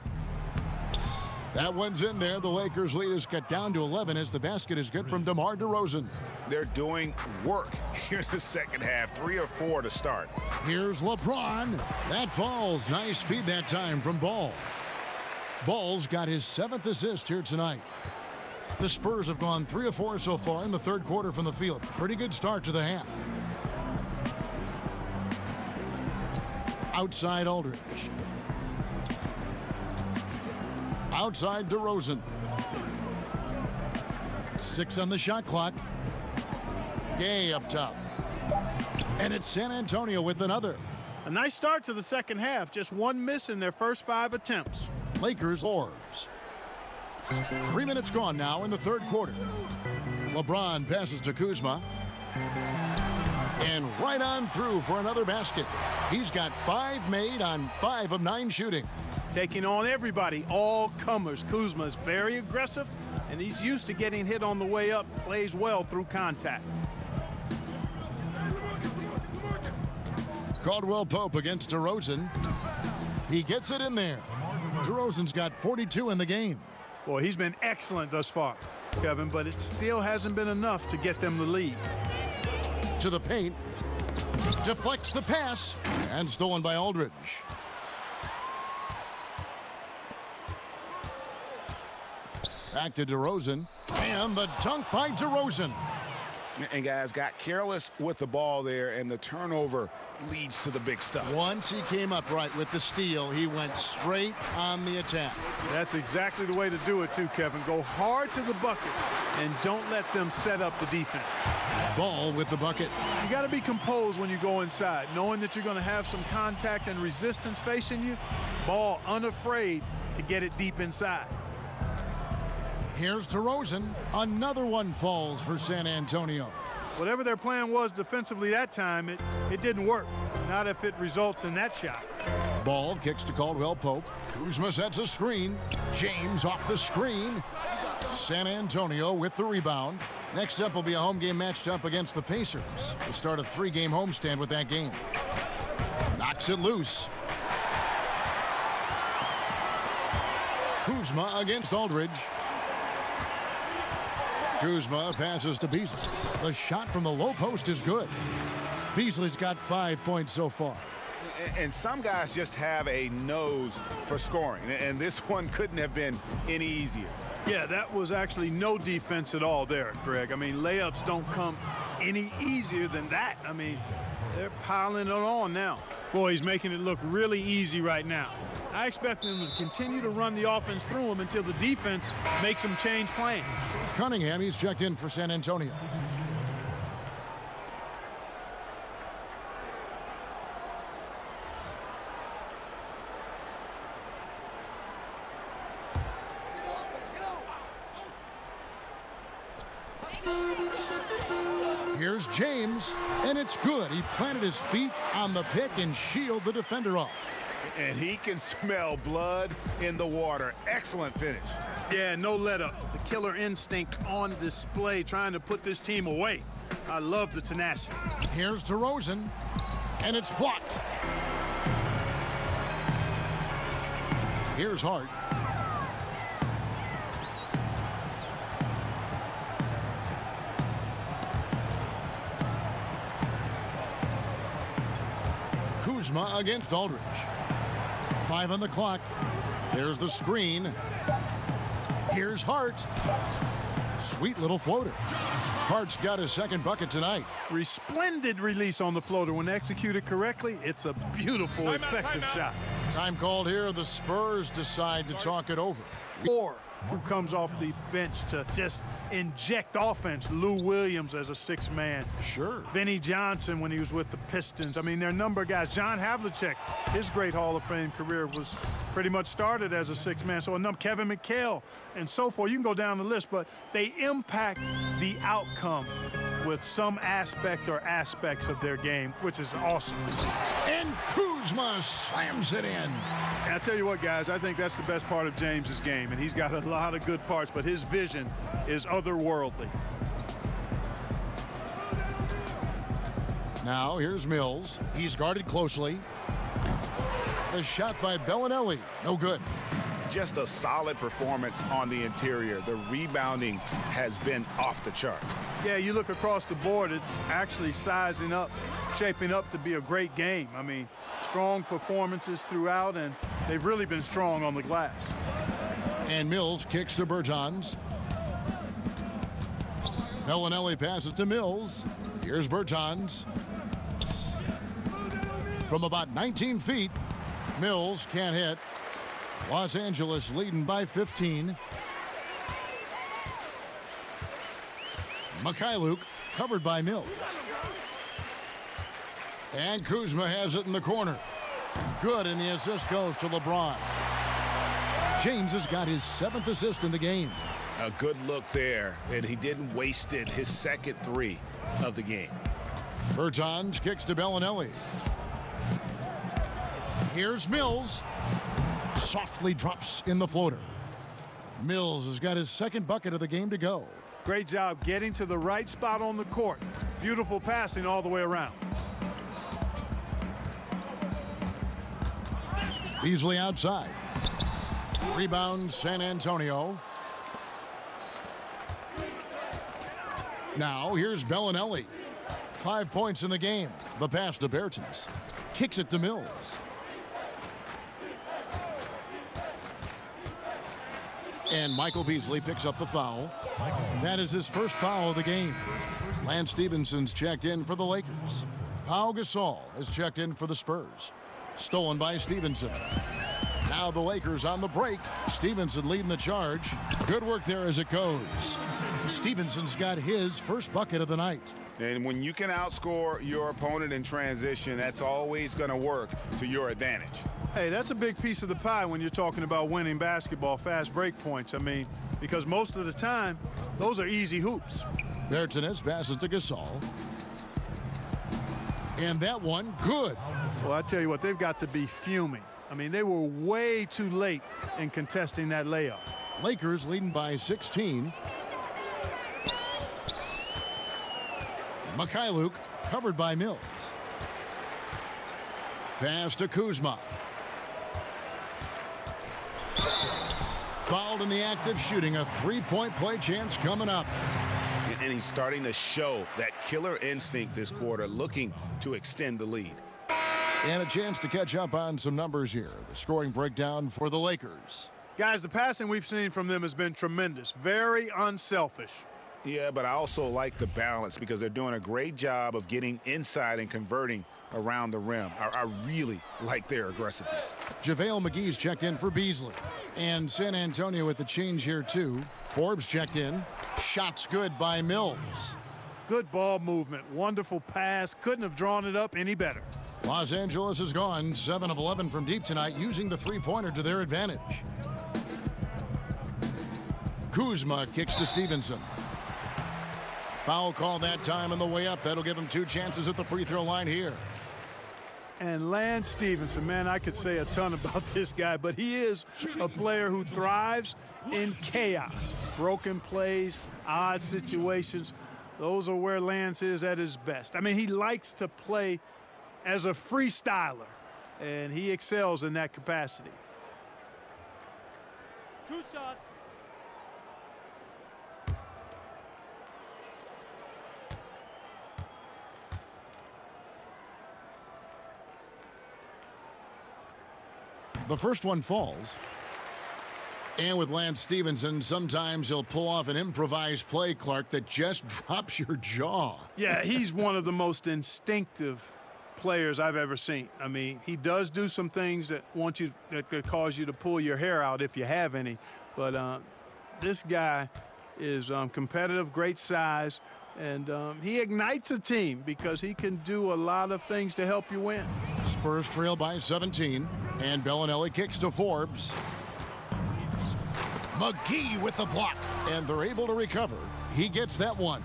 That one's in there. The Lakers lead is cut down to 11 as the basket is good from DeMar DeRozan. They're doing work here in the second half. 3 or 4 to start. Here's LeBron. That falls. Nice feed that time from Ball. Ball's got his 7th assist here tonight. The Spurs have gone 3 of 4 so far in the third quarter from the field. Pretty good start to the half. Outside Aldridge. Outside DeRozan. 6 on the shot clock. Gay up top. And it's San Antonio with another. A nice start to the second half. Just one miss in their first 5 attempts. Lakers Orbs. 3 minutes gone now in the third quarter. LeBron passes to Kuzma. And right on through for another basket. He's got 5 made on 5 of 9 shooting. taking on everybody, all comers. Kuzma is very aggressive, and he's used to getting hit on the way up, plays well through contact. Caldwell Pope against DeRozan. He gets it in there. DeRozan's got 42 in the game. Boy, he's been excellent thus far, Kevin, but it still hasn't been enough to get them the lead. To the paint. Deflects the pass. And stolen by Aldridge. Back to DeRozan. And the dunk by DeRozan. And guys got careless with the ball there, and the turnover leads to the big stuff. Once he came up right with the steal, he went straight on the attack. That's exactly the way to do it too, Kevin. Go hard to the bucket and don't let them set up the defense. Ball with the bucket. You got to be composed when you go inside, knowing that you're going to have some contact and resistance facing you. Ball unafraid to get it deep inside. Here's DeRozan. Another one falls for San Antonio. Whatever their plan was defensively that time, it didn't work. Not if it results in that shot. Ball kicks to Caldwell Pope. Kuzma sets a screen. James off the screen. San Antonio with the rebound. Next up will be a home game matched up against the Pacers. They start a 3-game homestand with that game. Knocks it loose. Kuzma against Aldridge. Kuzma passes to Beasley. The shot from the low post is good. Beasley's got 5 points so far. And some guys just have a nose for scoring, and this one couldn't have been any easier. Yeah, that was actually no defense at all there, Greg. I mean, layups don't come any easier than that. I mean, they're piling it on now. Boy, he's making it look really easy right now. I expect them to continue to run the offense through him until the defense makes them change plans. Cunningham, he's checked in for San Antonio. Here's James, and it's good. He planted his feet on the pick and shielded the defender off. And he can smell blood in the water. Excellent finish. Yeah, no let up. The killer instinct on display, trying to put this team away. I love the tenacity. Here's DeRozan, and it's blocked. Here's Hart. Kuzma against Aldridge. 5 on the clock. There's the screen. Here's Hart. Sweet little floater. Hart's got his second bucket tonight. Resplendent release on the floater. When executed correctly, it's a beautiful, effective shot. Time called here. The Spurs decide to talk it over. Or who comes off the bench to just inject offense. Lou Williams as a 6th man. Sure. Vinnie Johnson when he was with the Pistons. I mean, there are a number of guys. John Havlicek, his great Hall of Fame career was pretty much started as a 6th man. So a number, Kevin McHale and so forth. You can go down the list, but they impact the outcome with some aspect or aspects of their game, which is awesome to see. And Kuzma slams it in. And I tell you what, guys, I think that's the best part of James's game, and he's got a lot of good parts, but his vision is otherworldly. Now here's Mills. He's guarded closely. The shot by Bellinelli. No good. Just a solid performance on the interior. The rebounding has been off the chart. Yeah, you look across the board, it's actually sizing up, shaping up to be a great game. I mean, strong performances throughout, and they've really been strong on the glass. And Mills kicks to Bertans. Bellinelli passes to Mills. Here's Bertans. From about 19 feet, Mills can't hit. Los Angeles leading by 15. Mikhailuk covered by Mills. And Kuzma has it in the corner. Good, and the assist goes to LeBron. James has got his 7th assist in the game. A good look there, and he didn't waste it. His second 3 of the game. Bertans kicks to Bellinelli. Here's Mills. Softly drops in the floater. Mills has got his second bucket of the game to go. Great job getting to the right spot on the court. Beautiful passing all the way around. Beasley outside. Rebound San Antonio. Now here's Bellinelli. 5 points in the game. The pass to Bertans. Kicks it to Mills. And Michael Beasley picks up the foul. That is his first foul of the game. Lance Stephenson's checked in for the Lakers. Pau Gasol has checked in for the Spurs. Stolen by Stevenson. Now the Lakers on the break. Stevenson leading the charge. Good work there as it goes. Stevenson's got his first bucket of the night. And when you can outscore your opponent in transition, that's always going to work to your advantage. Hey, that's a big piece of the pie when you're talking about winning basketball, fast break points. I mean, because most of the time, those are easy hoops. Bertans passes to Gasol. And that one, good. Well, I tell you what, they've got to be fuming. I mean, they were way too late in contesting that layup. Lakers leading by 16. Mikhailuk covered by Mills. Pass to Kuzma. Fouled in the act of shooting. A three-point play chance coming up. And he's starting to show that killer instinct this quarter, looking to extend the lead. And a chance to catch up on some numbers here. The scoring breakdown for the Lakers. Guys, the passing we've seen from them has been tremendous. Very unselfish. Yeah, but I also like the balance because they're doing a great job of getting inside and converting around the rim. I really like their aggressiveness. JaVale McGee's checked in for Beasley. And San Antonio with the change here, too. Forbes checked in. Shots good by Mills. Good ball movement. Wonderful pass. Couldn't have drawn it up any better. Los Angeles has gone 7 of 11 from deep tonight, using the three-pointer to their advantage. Kuzma kicks to Stevenson. Foul call that time on the way up. That'll give him 2 chances at the free throw line here. And Lance Stevenson, man, I could say a ton about this guy, but he is a player who thrives in chaos. Broken plays, odd situations. Those are where Lance is at his best. I mean, he likes to play as a freestyler, and he excels in that capacity. 2 shots. The first one falls. And with Lance Stevenson, sometimes he'll pull off an improvised play, Clark, that just drops your jaw. Yeah, he's one of the most instinctive players I've ever seen. I mean, he does do some things that could cause you to pull your hair out if you have any. But this guy is competitive, great size, and he ignites a team because he can do a lot of things to help you win. Spurs trail by 17, and Bellinelli kicks to Forbes. McGee with the block, and they're able to recover. He gets that one.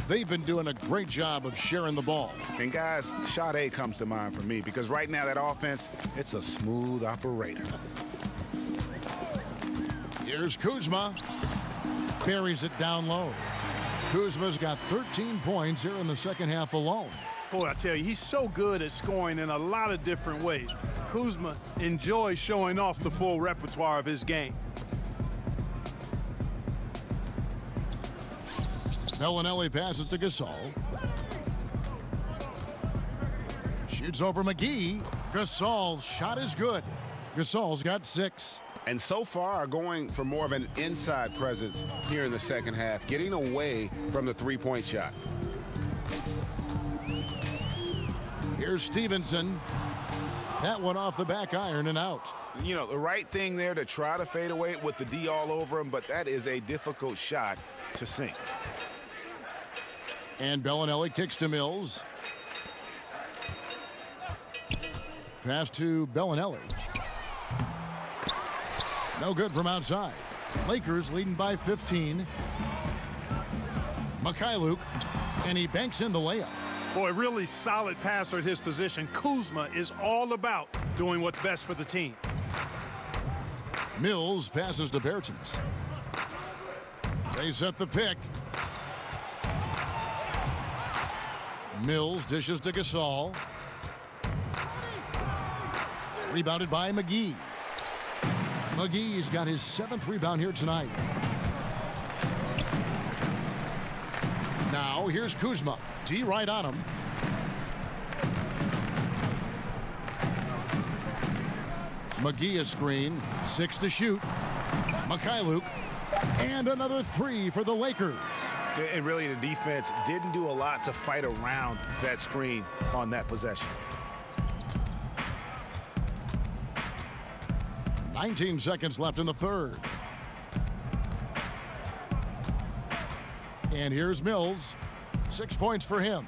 They've been doing a great job of sharing the ball. And guys, shot A comes to mind for me because right now that offense, it's a smooth operator. Here's Kuzma. Buries it down low. Kuzma's got 13 points here in the second half alone. Boy, I tell you, he's so good at scoring in a lot of different ways. Kuzma enjoys showing off the full repertoire of his game. Bellinelli passes to Gasol. Shoots over McGee. Gasol's shot is good. Gasol's got 6. And so far are going for more of an inside presence here in the second half, getting away from the three-point shot. Here's Stevenson. That one off the back iron and out. You know, the right thing there to try to fade away with the D all over him, but that is a difficult shot to sink. And Bellinelli kicks to Mills. Pass to Bellinelli. No good from outside. Lakers leading by 15. Mikhailuk, and he banks in the layup. Boy, really solid passer at his position. Kuzma is all about doing what's best for the team. Mills passes to Bertens. They set the pick. Mills dishes to Gasol. Rebounded by McGee. McGee's got his 7th rebound here tonight. Now here's Kuzma. D right on him. McGee a screen. 6 to shoot. Mikhailuk. And another 3 for the Lakers. And really, the defense didn't do a lot to fight around that screen on that possession. 19 seconds left in the third. And here's Mills. 6 points for him.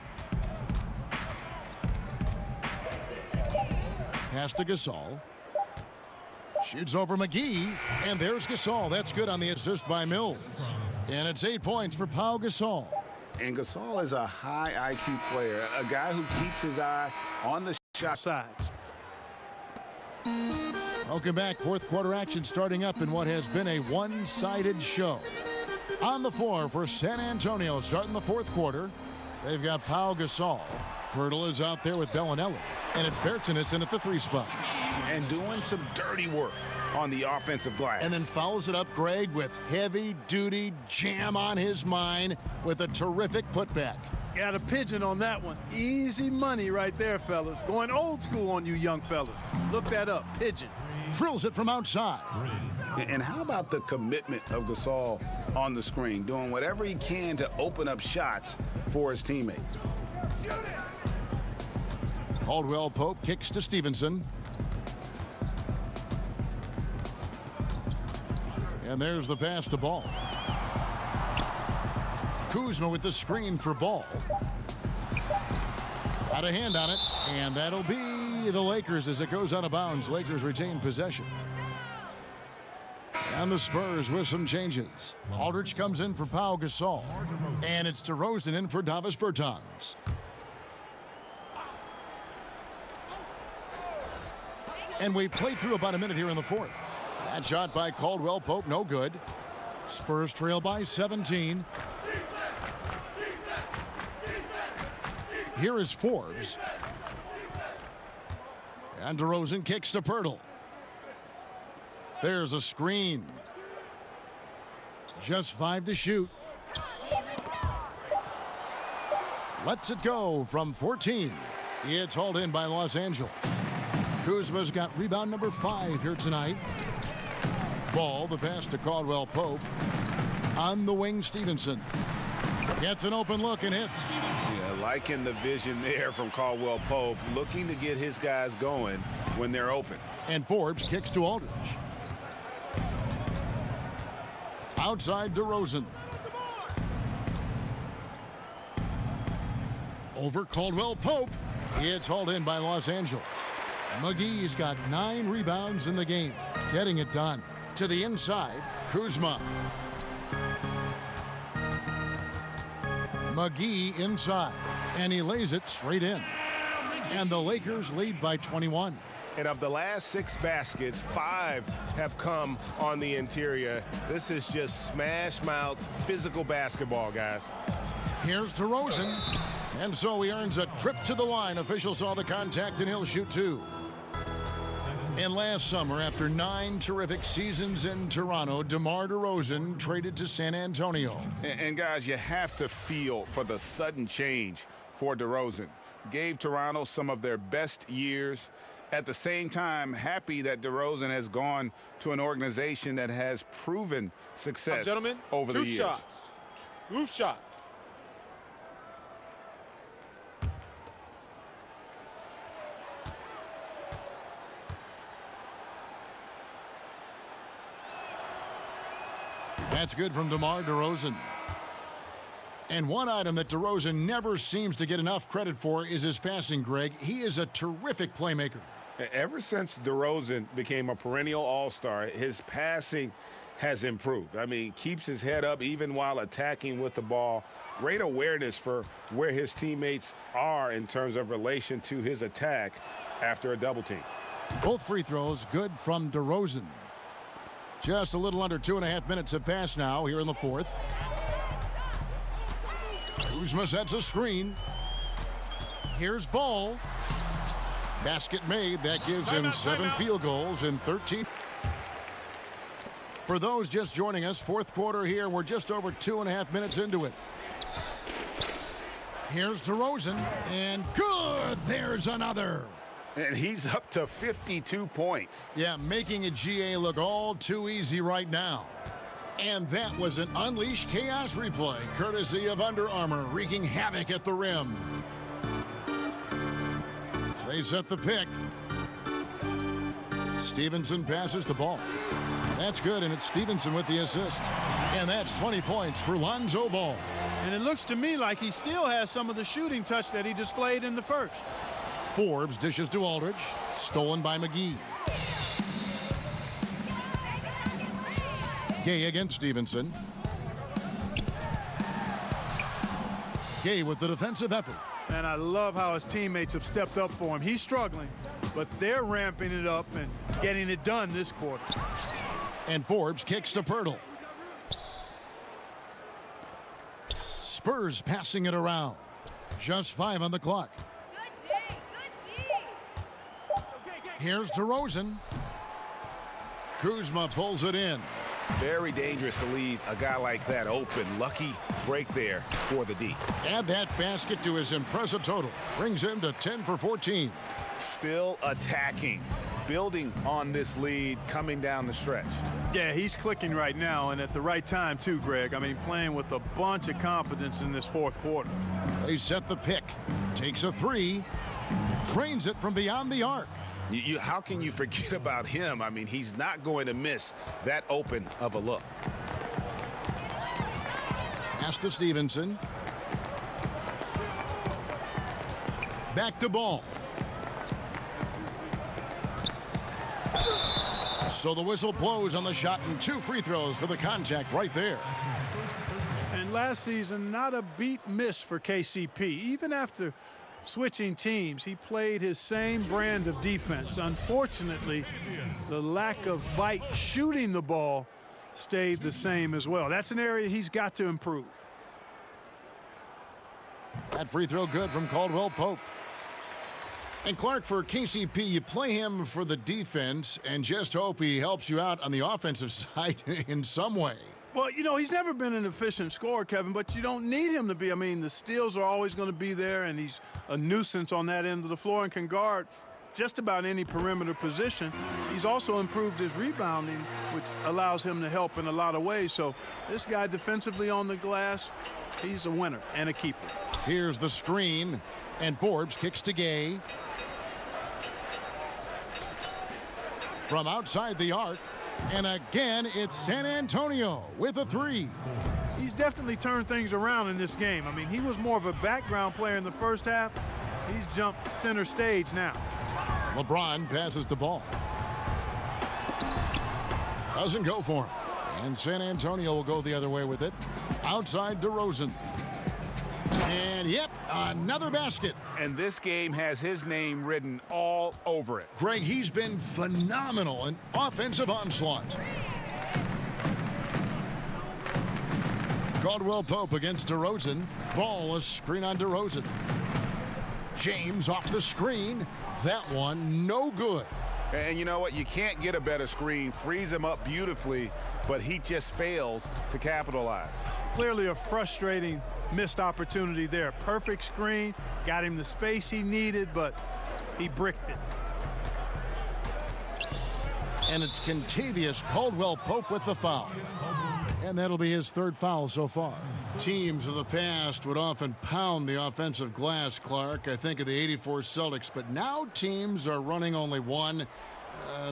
Pass to Gasol. Shoots over McGee. And there's Gasol. That's good on the assist by Mills. And it's 8 points for Pau Gasol. And Gasol is a high IQ player, a guy who keeps his eye on the shot sides. Welcome back. Fourth quarter action starting up in what has been a one-sided show. On the floor for San Antonio starting the fourth quarter. They've got Pau Gasol. Pirtle is out there with Bellinelli. And it's Bertens in at the 3 spot. And doing some dirty work on the offensive glass. And then follows it up, Greg, with heavy-duty jam on his mind with a terrific putback. Got a pigeon on that one. Easy money right there, fellas. Going old school on you young fellas. Look that up, pigeon. Drills it from outside. And how about the commitment of Gasol on the screen, doing whatever he can to open up shots for his teammates. Caldwell Pope kicks to Stevenson. And there's the pass to Ball. Kuzma with the screen for Ball. Got a hand on it, and that'll be the Lakers as it goes out of bounds. Lakers retain possession. And the Spurs with some changes. Aldridge comes in for Pau Gasol. And it's DeRozan in for Davis Bertans. And we've played through about a minute here in the fourth. That shot by Caldwell Pope, no good. Spurs trail by 17. Here is Forbes. And DeRozan kicks to Pirtle. There's a screen. Just 5 to shoot. Lets it go from 14. It's hauled in by Los Angeles. Kuzma's got rebound number 5 here tonight. Ball, the pass to Caldwell Pope. On the wing, Stevenson. Gets an open look and hits. Yeah, liking the vision there from Caldwell Pope, looking to get his guys going when they're open. And Forbes kicks to Aldridge. Outside DeRozan. Over Caldwell Pope. It's hauled in by Los Angeles. McGee's got 9 rebounds in the game. Getting it done. To the inside, Kuzma. McGee inside. And he lays it straight in. And the Lakers lead by 21. And of the last 6 baskets, 5 have come on the interior. This is just smash-mouth physical basketball, guys. Here's DeRozan. And so he earns a trip to the line. Officials saw the contact and he'll shoot 2. And last summer, after 9 terrific seasons in Toronto, DeMar DeRozan traded to San Antonio. And guys, you have to feel for the sudden change for DeRozan. Gave Toronto some of their best years. At the same time, happy that DeRozan has gone to an organization that has proven success over the years. Shots. 2 shots. That's good from DeMar DeRozan. And one item that DeRozan never seems to get enough credit for is his passing, Greg. He is a terrific playmaker. Ever since DeRozan became a perennial all-star, his passing has improved. I mean, keeps his head up even while attacking with the ball. Great awareness for where his teammates are in terms of relation to his attack after a double team. Both free throws good from DeRozan. Just a little under 2.5 minutes have passed now here in the fourth. Kuzma sets a screen. Here's Ball. Basket made. That gives him 7 field goals in 13. For those just joining us, fourth quarter here. We're just over 2.5 minutes into it. Here's DeRozan, and good. There's another. And he's up to 52 points. Yeah, making a GA look all too easy right now. And that was an Unleash Chaos replay, courtesy of Under Armour, wreaking havoc at the rim. They set the pick. Stevenson passes the ball. That's good, and it's Stevenson with the assist. And that's 20 points for Lonzo Ball. And it looks to me like he still has some of the shooting touch that he displayed in the first. Forbes dishes to Aldridge. Stolen by McGee. Gay against Stevenson. Gay with the defensive effort. And I love how his teammates have stepped up for him. He's struggling, but they're ramping it up and getting it done this quarter. And Forbes kicks to Pirtle. Spurs passing it around. Just 5 on the clock. Here's DeRozan. Kuzma pulls it in. Very dangerous to leave a guy like that open. Lucky break there for the D. Add that basket to his impressive total. Brings him to 10 for 14. Still attacking. Building on this lead coming down the stretch. Yeah, he's clicking right now, and at the right time too, Greg. I mean, playing with a bunch of confidence in this fourth quarter. They set the pick. Takes a 3. Drains it from beyond the arc. How can you forget about him? I mean, he's not going to miss that open of a look. Pass to Stevenson. Back to Ball. So the whistle blows on the shot, and 2 free throws for the contact right there. And last season, not a beat missed for KCP. Even after switching teams, he played his same brand of defense. Unfortunately, the lack of bite shooting the ball stayed the same as well. That's an area he's got to improve. That free throw good from Caldwell Pope. And Clark, for KCP, you play him for the defense and just hope he helps you out on the offensive side in some way. Well, you know, he's never been an efficient scorer, Kevin, but you don't need him to be. I mean, the steals are always going to be there, and he's a nuisance on that end of the floor and can guard just about any perimeter position. He's also improved his rebounding, which allows him to help in a lot of ways. So this guy defensively on the glass, he's a winner and a keeper. Here's the screen, and Forbes kicks to Gay. From outside the arc, and again, it's San Antonio with a 3. He's definitely turned things around in this game. I mean, he was more of a background player in the first half. He's jumped center stage now. LeBron passes the ball. Doesn't go for him. And San Antonio will go the other way with it. Outside DeRozan. And yep, another basket. And this game has his name written all over it. Greg, he's been phenomenal in offensive onslaught. Caldwell Pope against DeRozan. Ball, a screen on DeRozan. James off the screen. That one no good. And you know what? You can't get a better screen. Frees him up beautifully, but he just fails to capitalize. Clearly a frustrating missed opportunity there. Perfect screen, got him the space he needed, but he bricked it. And it's Kentavious Caldwell Pope with the foul. And that'll be his 3rd foul so far. Teams of the past would often pound the offensive glass, Clark. I think of the '84 Celtics, but now teams are running only 1,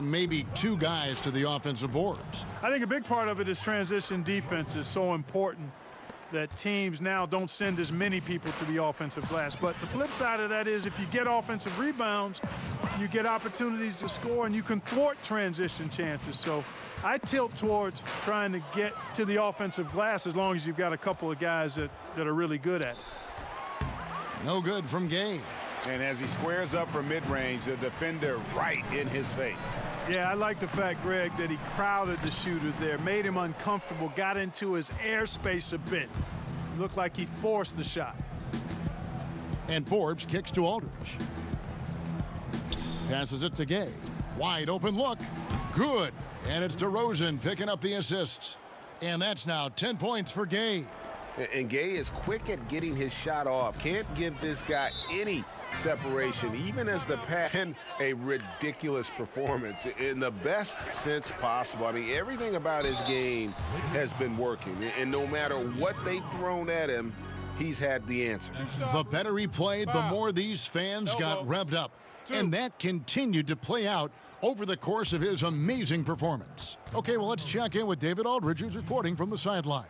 maybe 2 guys to the offensive boards. I think a big part of it is transition defense is so important that teams now don't send as many people to the offensive glass. But the flip side of that is if you get offensive rebounds, you get opportunities to score and you can thwart transition chances. So I tilt towards trying to get to the offensive glass as long as you've got a couple of guys that are really good at it. No good from Gay. And as he squares up for mid-range, the defender right in his face. Yeah, I like the fact, Greg, that he crowded the shooter there, made him uncomfortable, got into his airspace a bit. Looked like he forced the shot. And Forbes kicks to Aldridge. Passes it to Gay. Wide open look. Good. And it's DeRozan picking up the assists. And that's now 10 points for Gay. And Gay is quick at getting his shot off. Can't give this guy any separation, even as the pass. And a ridiculous performance in the best sense possible. I mean, everything about his game has been working. And no matter what they've thrown at him, he's had the answer. The better he played, the more these fans got revved up. And that continued to play out over the course of his amazing performance. Okay, well, let's check in with David Aldridge, who's reporting from the sidelines.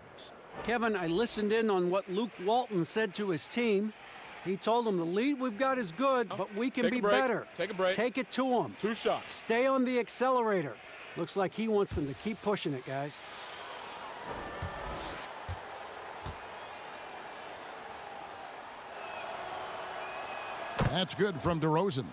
Kevin, I listened in on what Luke Walton said to his team. He told them the lead we've got is good, but we can be better. Take a break. Take it to them. 2 shots. Stay on the accelerator. Looks like he wants them to keep pushing it, guys. That's good from DeRozan.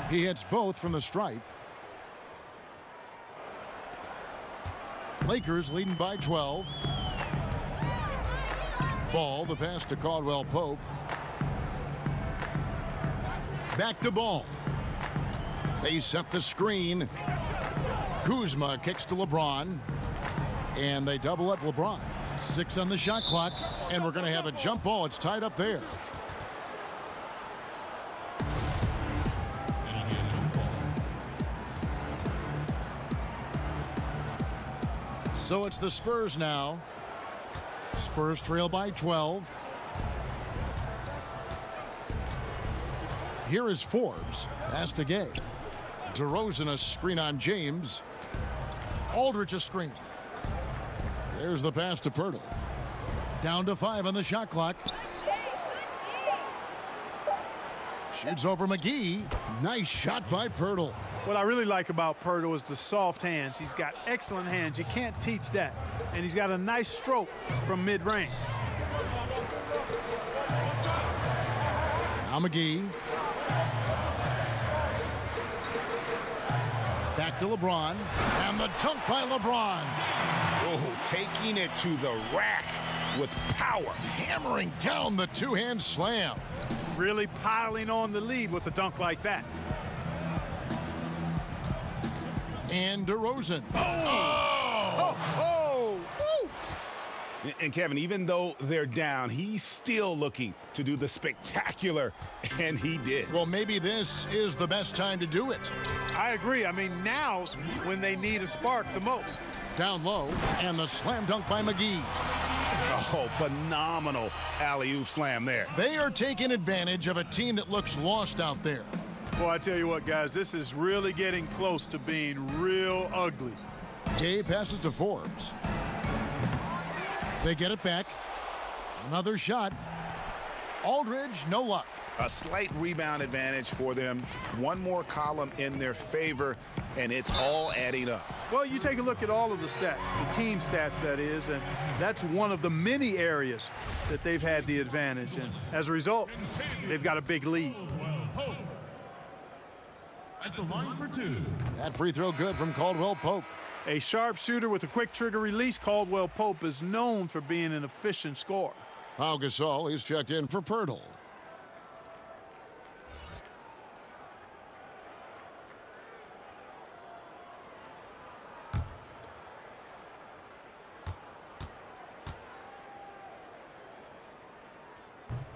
He hits both from the stripe. Lakers leading by 12. Ball, the pass to Caldwell Pope. Back to Ball. They set the screen. Kuzma kicks to LeBron. And they double up LeBron. 6 on the shot clock. And we're going to have a jump ball. It's tied up there. So it's the Spurs now. Spurs trail by 12. Here is Forbes. Pass to Gay. DeRozan a screen on James. Aldridge a screen. There's the pass to Pirtle. Down to 5 on the shot clock. Shoots over McGee. Nice shot by Pirtle. What I really like about Pirtle is the soft hands. He's got excellent hands. You can't teach that. And he's got a nice stroke from mid-range. Now McGee. Back to LeBron. And the dunk by LeBron. Oh, taking it to the rack with power. Hammering down the two-hand slam. Really piling on the lead with a dunk like that. And DeRozan. And Kevin, even though they're down, he's still looking to do the spectacular, and he did. Well, maybe this is the best time to do it. I agree. I mean, now's when they need a spark the most. Down low, and the slam dunk by McGee. Oh, phenomenal alley-oop slam there. They are taking advantage of a team that looks lost out there. Boy, I tell you what, guys, this is really getting close to being real ugly. Gay passes to Forbes. They get it back. Another shot. Aldridge, no luck. A slight rebound advantage for them. One more column in their favor, and it's all adding up. Well, you take a look at all of the stats, the team stats, that is, and that's one of the many areas that they've had the advantage. And as a result, they've got a big lead. At the line for 2. That free throw good from Caldwell Pope. A sharp shooter with a quick trigger release, Caldwell Pope is known for being an efficient scorer. Pau Gasol, he's checked in for Pirtle.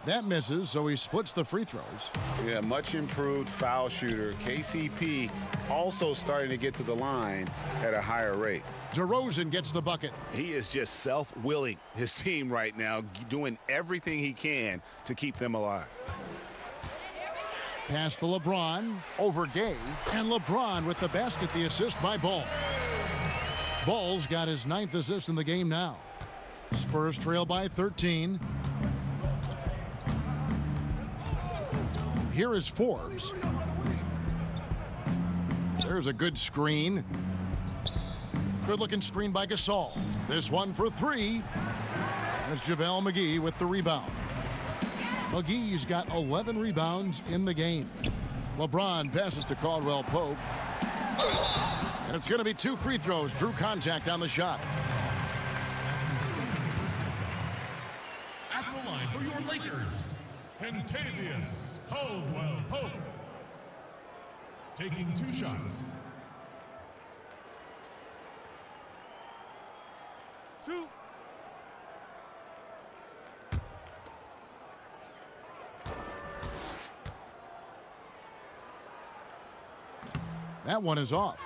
That misses, so he splits the free throws. Yeah, much improved foul shooter. KCP also starting to get to the line at a higher rate. DeRozan gets the bucket. He is just self-willing, his team right now, doing everything he can to keep them alive. Pass to LeBron, over Gay, and LeBron with the basket, the assist by Ball. Ball's got his 9th assist in the game now. Spurs trail by 13. Here is Forbes. There's a good screen. Good-looking screen by Gasol. This one for 3. There's JaVale McGee with the rebound. McGee's got 11 rebounds in the game. LeBron passes to Caldwell Pope. And it's going to be 2 free throws. Drew contact on the shot. At the line for your Lakers, Kentavious Caldwell Pope. Taking 2 shots. 2. That one is off.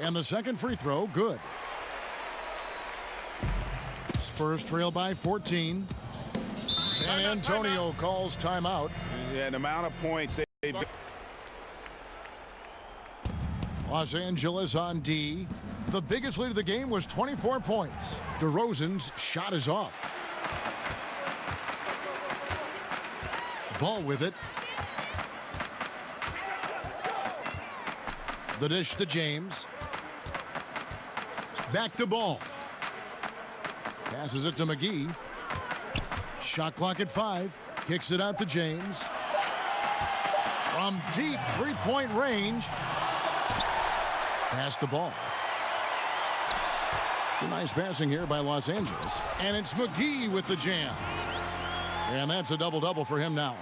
And the second free throw, good. Spurs trail by 14. San Antonio calls timeout. Yeah, an amount of points they've got. Los Angeles on D. The biggest lead of the game was 24 points. DeRozan's shot is off. Ball with it. The dish to James. Back to Ball. Passes it to McGee. Shot clock at 5. Kicks it out to James. From deep three-point range. Pass the Ball. Some nice passing here by Los Angeles. And it's McGee with the jam. And that's a double-double for him now.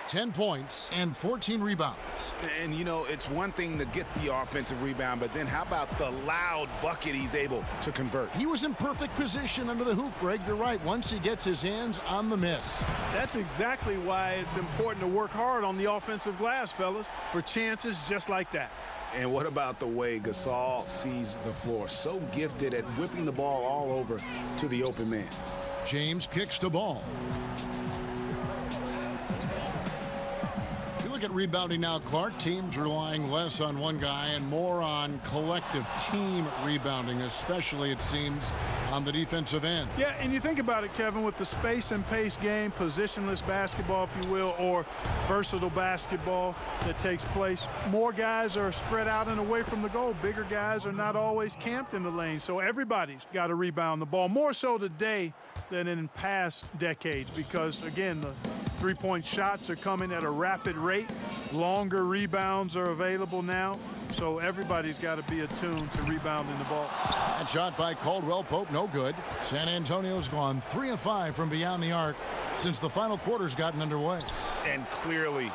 10 points and 14 rebounds. And, you know, it's one thing to get the offensive rebound, but then how about the loud bucket he's able to convert? He was in perfect position under the hoop, Greg. You're right. Once he gets his hands on the miss. That's exactly why it's important to work hard on the offensive glass, fellas, for chances just like that. And what about the way Gasol sees the floor? So gifted at whipping the ball all over to the open man. James kicks the Ball. You look at rebounding now, Clark. Teams relying less on one guy and more on collective team rebounding, especially, it seems, on the defensive end. Yeah, and you think about it, Kevin, with the space and pace game, positionless basketball, if you will, or versatile basketball that takes place, more guys are spread out and away from the goal. Bigger guys are not always camped in the lane, so everybody's got to rebound the ball, more so today than in past decades because, again, the three-point shots are coming at a rapid rate. Longer rebounds are available now, so everybody's got to be attuned to rebounding the ball. That shot by Caldwell Pope, no good. San Antonio's gone 3 of 5 from beyond the arc since the final quarter's gotten underway. And clearly,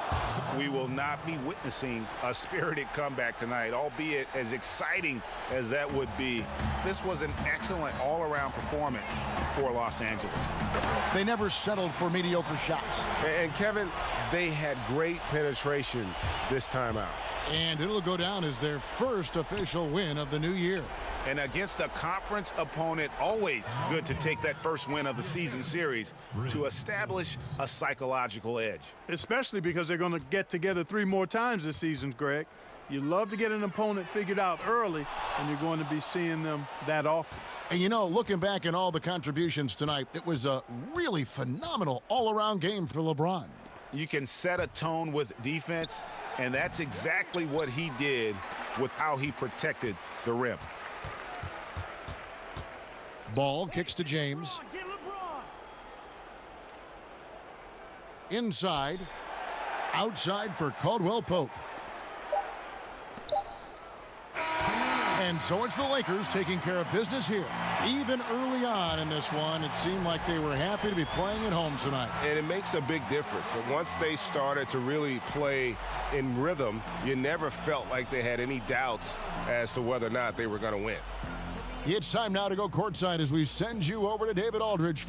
we will not be witnessing a spirited comeback tonight, albeit as exciting as that would be. This was an excellent all-around performance for Los Angeles. They never settled for mediocre shots. And Kevin, they had great penetration this time out. And it'll go down as their first official win of the new year. And against a conference opponent, always good to take that first win of the season series to establish a psychological edge. Especially because they're going to get together 3 more times this season, Greg. You love to get an opponent figured out early, and you're going to be seeing them that often. And, you know, looking back at all the contributions tonight, it was a really phenomenal all-around game for LeBron. You can set a tone with defense, and that's exactly what he did with how he protected the rim. Ball kicks to James. Inside. Outside for Caldwell Pope. And And so it's the Lakers taking care of business here. Even early on in this one, it seemed like they were happy to be playing at home tonight. And it makes a big difference. And once they started to really play in rhythm, you never felt like they had any doubts as to whether or not they were going to win. It's time now to go courtside as we send you over to David Aldridge.